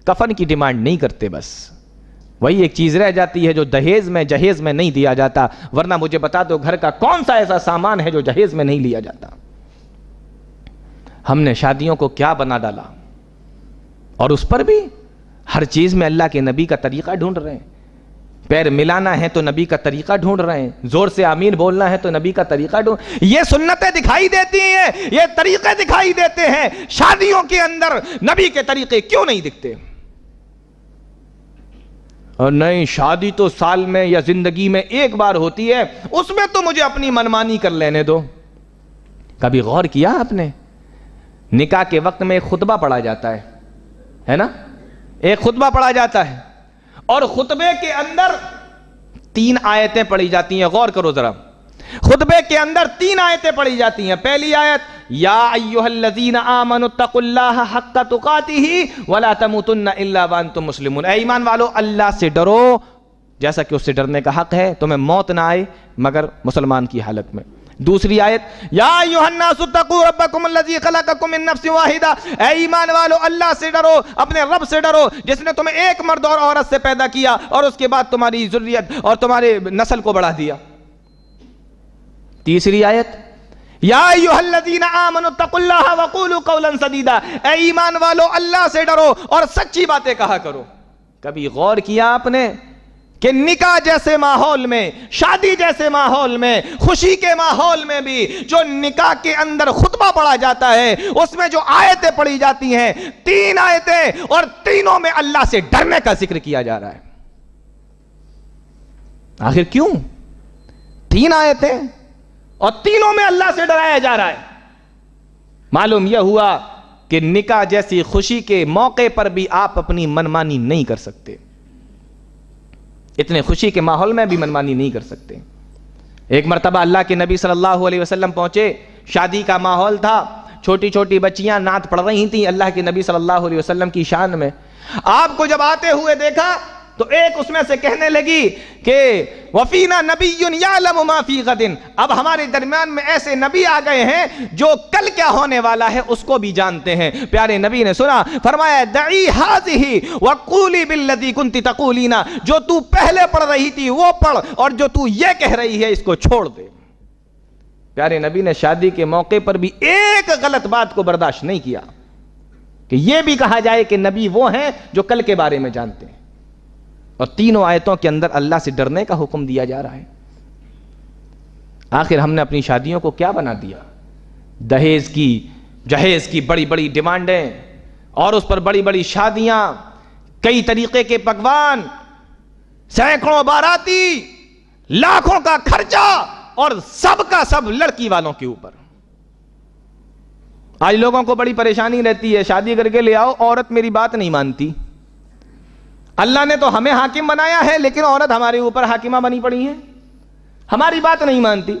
[SPEAKER 1] کفن کی ڈیمانڈ نہیں کرتے۔ بس وہی ایک چیز رہ جاتی ہے جو دہیز میں جہیز میں نہیں دیا جاتا، ورنہ مجھے بتا دو گھر کا کون سا ایسا سامان ہے جو جہیز میں نہیں لیا جاتا۔ ہم نے شادیوں کو کیا بنا ڈالا، اور اس پر بھی ہر چیز میں اللہ کے نبی کا طریقہ ڈھونڈ رہے ہیں۔ پیر ملانا ہے تو نبی کا طریقہ ڈھونڈ رہے ہیں، زور سے آمین بولنا ہے تو نبی کا طریقہ ڈھونڈ، یہ سنتیں دکھائی دیتی ہیں، یہ طریقے دکھائی دیتے ہیں، شادیوں کے اندر نبی کے طریقے کیوں نہیں دکھتے؟ اور نہیں، شادی تو سال میں یا زندگی میں ایک بار ہوتی ہے، اس میں تو مجھے اپنی منمانی کر لینے دو۔ کبھی غور کیا آپ نے؟ نکاح کے وقت میں ایک خطبہ پڑھا جاتا ہے نا، ایک خطبہ پڑھا جاتا ہے اور خطبے کے اندر 3 آیتیں پڑھی جاتی ہیں۔ غور کرو ذرا، خطبے کے اندر 3 آیتیں پڑھی جاتی ہیں۔ پہلی آیت یا ایھا الذین آمنوا اتقوا اللہ حق تقاتہ ولا تموتن الا وانتم مسلمون، اے ایمان والو اللہ سے ڈرو جیسا کہ اس سے ڈرنے کا حق ہے، تمہیں موت نہ آئے مگر مسلمان کی حالت میں۔ دوسری آیت یا ایھا الناس اتقوا ربکم الذی خلقکم من نفس واحدہ، اے ایمان والو اللہ سے ڈرو، اپنے رب سے ڈرو جس نے تمہیں ایک مرد اور عورت سے پیدا کیا اور اس کے بعد تمہاری ذریت اور تمہارے نسل کو بڑھا دیا۔ تیسری آیت یا ایھا الذین آمنوا اتقوا اللہ وقولوا قولا سدیدا، اے ایمان والو اللہ سے ڈرو اور سچی باتیں کہا کرو۔ کبھی غور کیا آپ نے کہ نکاح جیسے ماحول میں، شادی جیسے ماحول میں، خوشی کے ماحول میں بھی جو نکاح کے اندر خطبہ پڑھا جاتا ہے، اس میں جو آیتیں پڑھی جاتی ہیں 3 آیتیں، اور تینوں میں اللہ سے ڈرنے کا ذکر کیا جا رہا ہے۔ آخر کیوں 3 آیتیں اور تینوں میں اللہ سے ڈرایا جا رہا ہے؟ معلوم یہ ہوا کہ نکاح جیسی خوشی کے موقع پر بھی آپ اپنی منمانی نہیں کر سکتے، اتنے خوشی کے ماحول میں بھی منمانی نہیں کر سکتے۔ ایک مرتبہ اللہ کے نبی صلی اللہ علیہ وسلم پہنچے، شادی کا ماحول تھا، چھوٹی چھوٹی بچیاں نعت پڑھ رہی تھیں اللہ کے نبی صلی اللہ علیہ وسلم کی شان میں۔ آپ کو جب آتے ہوئے دیکھا تو ایک اس میں سے کہنے لگی کہ وفینا نبی یعلم ما فی غد، اب ہمارے درمیان میں ایسے نبی آ گئے ہیں جو کل کیا ہونے والا ہے اس کو بھی جانتے ہیں۔ پیارے نبی نے سنا، فرمایا دعی ھذہ وقولی بالذی کنت تقولین، جو تو پہلے پڑھ رہی تھی وہ پڑھ، اور جو تو یہ کہہ رہی ہے اس کو چھوڑ دے۔ پیارے نبی نے شادی کے موقع پر بھی ایک غلط بات کو برداشت نہیں کیا کہ یہ بھی کہا جائے کہ نبی وہ ہیں جو کل کے بارے میں جانتے ہیں۔ اور تینوں آیتوں کے اندر اللہ سے ڈرنے کا حکم دیا جا رہا ہے۔ آخر ہم نے اپنی شادیوں کو کیا بنا دیا؟ دہیز کی، جہیز کی بڑی بڑی ڈیمانڈیں، اور اس پر بڑی بڑی شادیاں، کئی طریقے کے پکوان، سینکڑوں باراتی، لاکھوں کا خرچہ، اور سب کا سب لڑکی والوں کے اوپر۔ آج لوگوں کو بڑی پریشانی رہتی ہے، شادی کر کے لے آؤ، عورت میری بات نہیں مانتی۔ اللہ نے تو ہمیں حاکم بنایا ہے، لیکن عورت ہمارے اوپر حاکمہ بنی پڑی ہے، ہماری بات نہیں مانتی۔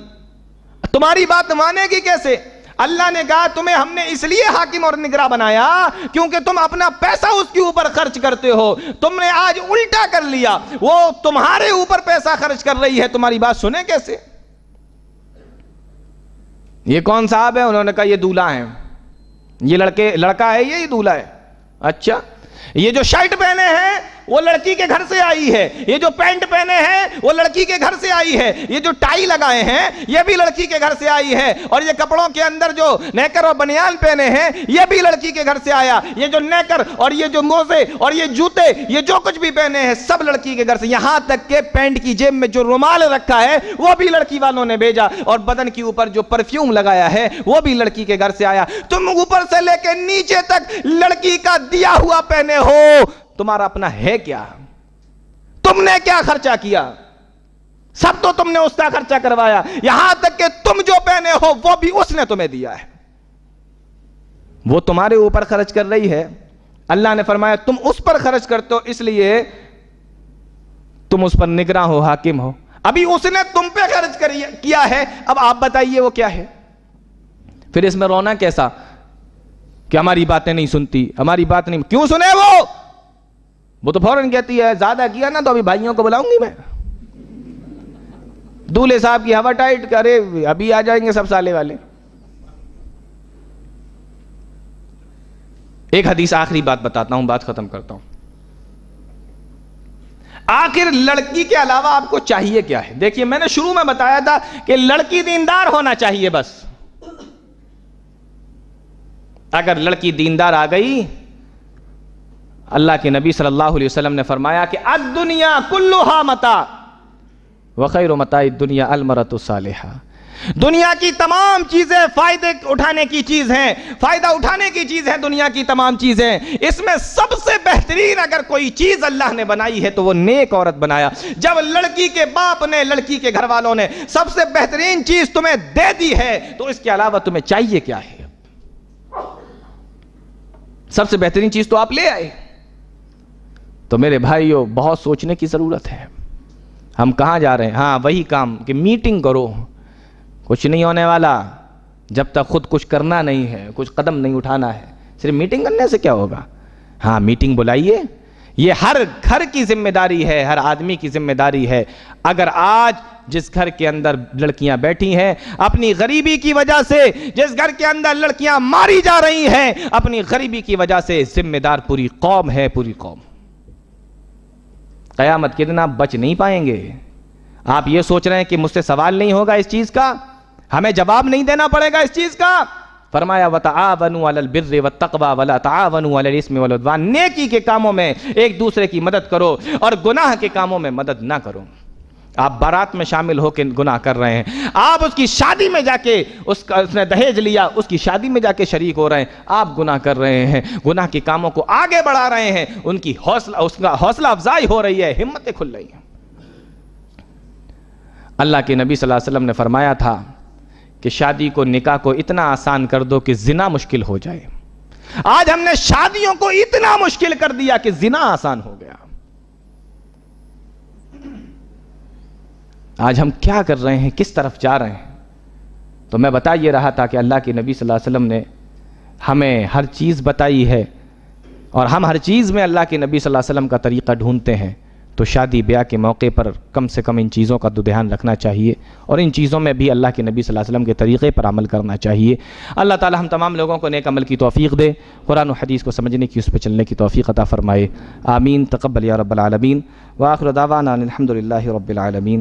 [SPEAKER 1] تمہاری بات مانے گی کیسے؟ اللہ نے کہا تمہیں ہم نے اس لیے حاکم اور نگراں بنایا کیونکہ تم اپنا پیسہ اس کے اوپر خرچ کرتے ہو۔ تم نے آج الٹا کر لیا، وہ تمہارے اوپر پیسہ خرچ کر رہی ہے، تمہاری بات سنے کیسے؟ یہ کون صاحب ہے؟ انہوں نے کہا یہ دولہا ہے، یہ لڑکا ہے، یہ دولہا ہے۔ اچھا، یہ جو شرٹ پہنے ہیں وہ لڑکی کے گھر سے آئی ہے، یہ جو پینٹ پہنے ہیں وہ لڑکی کے گھر سے آئی ہے، یہ جو ٹائی لگائے ہیں یہ بھی لڑکی کے گھر سے آئی ہے، اور یہ کپڑوں کے اندر جو نیکر اور بنیان پہنے ہیں یہ بھی لڑکی کے گھر سے آیا، یہ جو نیکر اور یہ جو موزے اور یہ جوتے یہ جو کچھ بھی پہنے ہیں سب لڑکی کے گھر سے، یہاں تک کہ پینٹ کی جیب میں جو رومال رکھا ہے وہ بھی لڑکی والوں نے بھیجا، اور بدن کے اوپر جو پرفیوم لگایا ہے وہ بھی لڑکی کے گھر سے آیا۔ تم اوپر سے لے کے نیچے تک لڑکی کا دیا ہوا پہنے ہو، تمہارا اپنا ہے کیا؟ تم نے کیا خرچہ کیا؟ سب تو تم نے اس کا خرچہ کروایا، یہاں تک کہ تم جو پہنے ہو وہ بھی اس نے تمہیں دیا ہے، وہ تمہارے اوپر خرچ کر رہی ہے۔ اللہ نے فرمایا تم اس پر خرچ کرتے ہو اس لیے تم اس پر نگراں ہو، حاکم ہو، ابھی اس نے تم پہ خرچ کیا ہے، اب آپ بتائیے وہ کیا ہے؟ پھر اس میں رونا کیسا کہ ہماری باتیں نہیں سنتی، ہماری بات نہیں، کیوں سنے وہ تو فوراً کہتی ہے زیادہ کیا نا تو ابھی بھائیوں کو بلاؤں گی میں، دولہے صاحب کی ہوا ٹائٹ کرے ابھی آ جائیں گے سب سالے والے۔ ایک حدیث آخری بات بتاتا ہوں، بات ختم کرتا ہوں۔ آخر لڑکی کے علاوہ آپ کو چاہیے کیا ہے؟ دیکھیے میں نے شروع میں بتایا تھا کہ لڑکی دیندار ہونا چاہیے، بس اگر لڑکی دیندار آ گئی، اللہ کے نبی صلی اللہ علیہ وسلم نے فرمایا کہ الدنیا کلھا متاع وخیر متاع الدنیا المرأۃ الصالحہ، دنیا کی تمام چیزیں فائدے اٹھانے کی چیز ہیں، فائدہ اٹھانے کی چیز ہے دنیا کی تمام چیزیں، اس میں سب سے بہترین اگر کوئی چیز اللہ نے بنائی ہے تو وہ نیک عورت بنایا۔ جب لڑکی کے باپ نے، لڑکی کے گھر والوں نے سب سے بہترین چیز تمہیں دے دی ہے تو اس کے علاوہ تمہیں چاہیے کیا ہے؟ سب سے بہترین چیز تو آپ لے آئے۔ تو میرے بھائیو بہت سوچنے کی ضرورت ہے، ہم کہاں جا رہے ہیں؟ ہاں وہی کام کہ میٹنگ کرو، کچھ نہیں ہونے والا جب تک خود کچھ کرنا نہیں ہے، کچھ قدم نہیں اٹھانا ہے، صرف میٹنگ کرنے سے کیا ہوگا؟ ہاں میٹنگ بلائیے، یہ ہر گھر کی ذمہ داری ہے، ہر آدمی کی ذمہ داری ہے۔ اگر آج جس گھر کے اندر لڑکیاں بیٹھی ہیں اپنی غریبی کی وجہ سے، جس گھر کے اندر لڑکیاں ماری جا رہی ہیں اپنی غریبی کی وجہ سے، ذمہ دار پوری قوم ہے، پوری قوم۔ قیامت کے دن آپ بچ نہیں پائیں گے۔ آپ یہ سوچ رہے ہیں کہ مجھ سے سوال نہیں ہوگا اس چیز کا، ہمیں جواب نہیں دینا پڑے گا اس چیز کا؟ فرمایا وَتَعَاوَنُوا عَلَى الْبِرِّ وَالتَّقْوَى وَلَا تَعَاوَنُوا عَلَى الْإِثْمِ وَالْعُدْوَانِ، نیکی کے کاموں میں ایک دوسرے کی مدد کرو اور گناہ کے کاموں میں مدد نہ کرو۔ آپ بارات میں شامل ہو کے گناہ کر رہے ہیں، آپ اس کی شادی میں جا کے اس نے دہیج لیا، اس کی شادی میں جا کے شریک ہو رہے ہیں، آپ گناہ کر رہے ہیں، گناہ کے کاموں کو آگے بڑھا رہے ہیں، ان کی حوصلہ افزائی ہو رہی ہے، ہمتیں کھل رہی ہیں۔ اللہ کے نبی صلی اللہ علیہ وسلم نے فرمایا تھا کہ شادی کو، نکاح کو اتنا آسان کر دو کہ زنا مشکل ہو جائے۔ آج ہم نے شادیوں کو اتنا مشکل کر دیا کہ زنا آسان ہو گیا۔ آج ہم کیا کر رہے ہیں، کس طرف جا رہے ہیں؟ تو میں بتا یہ رہا تھا کہ اللہ کے نبی صلی اللہ علیہ وسلم نے ہمیں ہر چیز بتائی ہے، اور ہم ہر چیز میں اللہ کے نبی صلی اللہ علیہ وسلم کا طریقہ ڈھونڈتے ہیں، تو شادی بیاہ کے موقع پر کم سے کم ان چیزوں کا تو دھیان رکھنا چاہیے، اور ان چیزوں میں بھی اللہ کے نبی صلی اللہ علیہ وسلم کے طریقے پر عمل کرنا چاہیے۔ اللہ تعالی ہم تمام لوگوں کو نیک عمل کی توفیق دے، قرآن و حدیث کو سمجھنے کی، اس پہ چلنے کی توفیق عطا فرمائے۔ آمین، تقبل یا رب العالمین، وآخر دعوانا الحمد للہ رب العالمین۔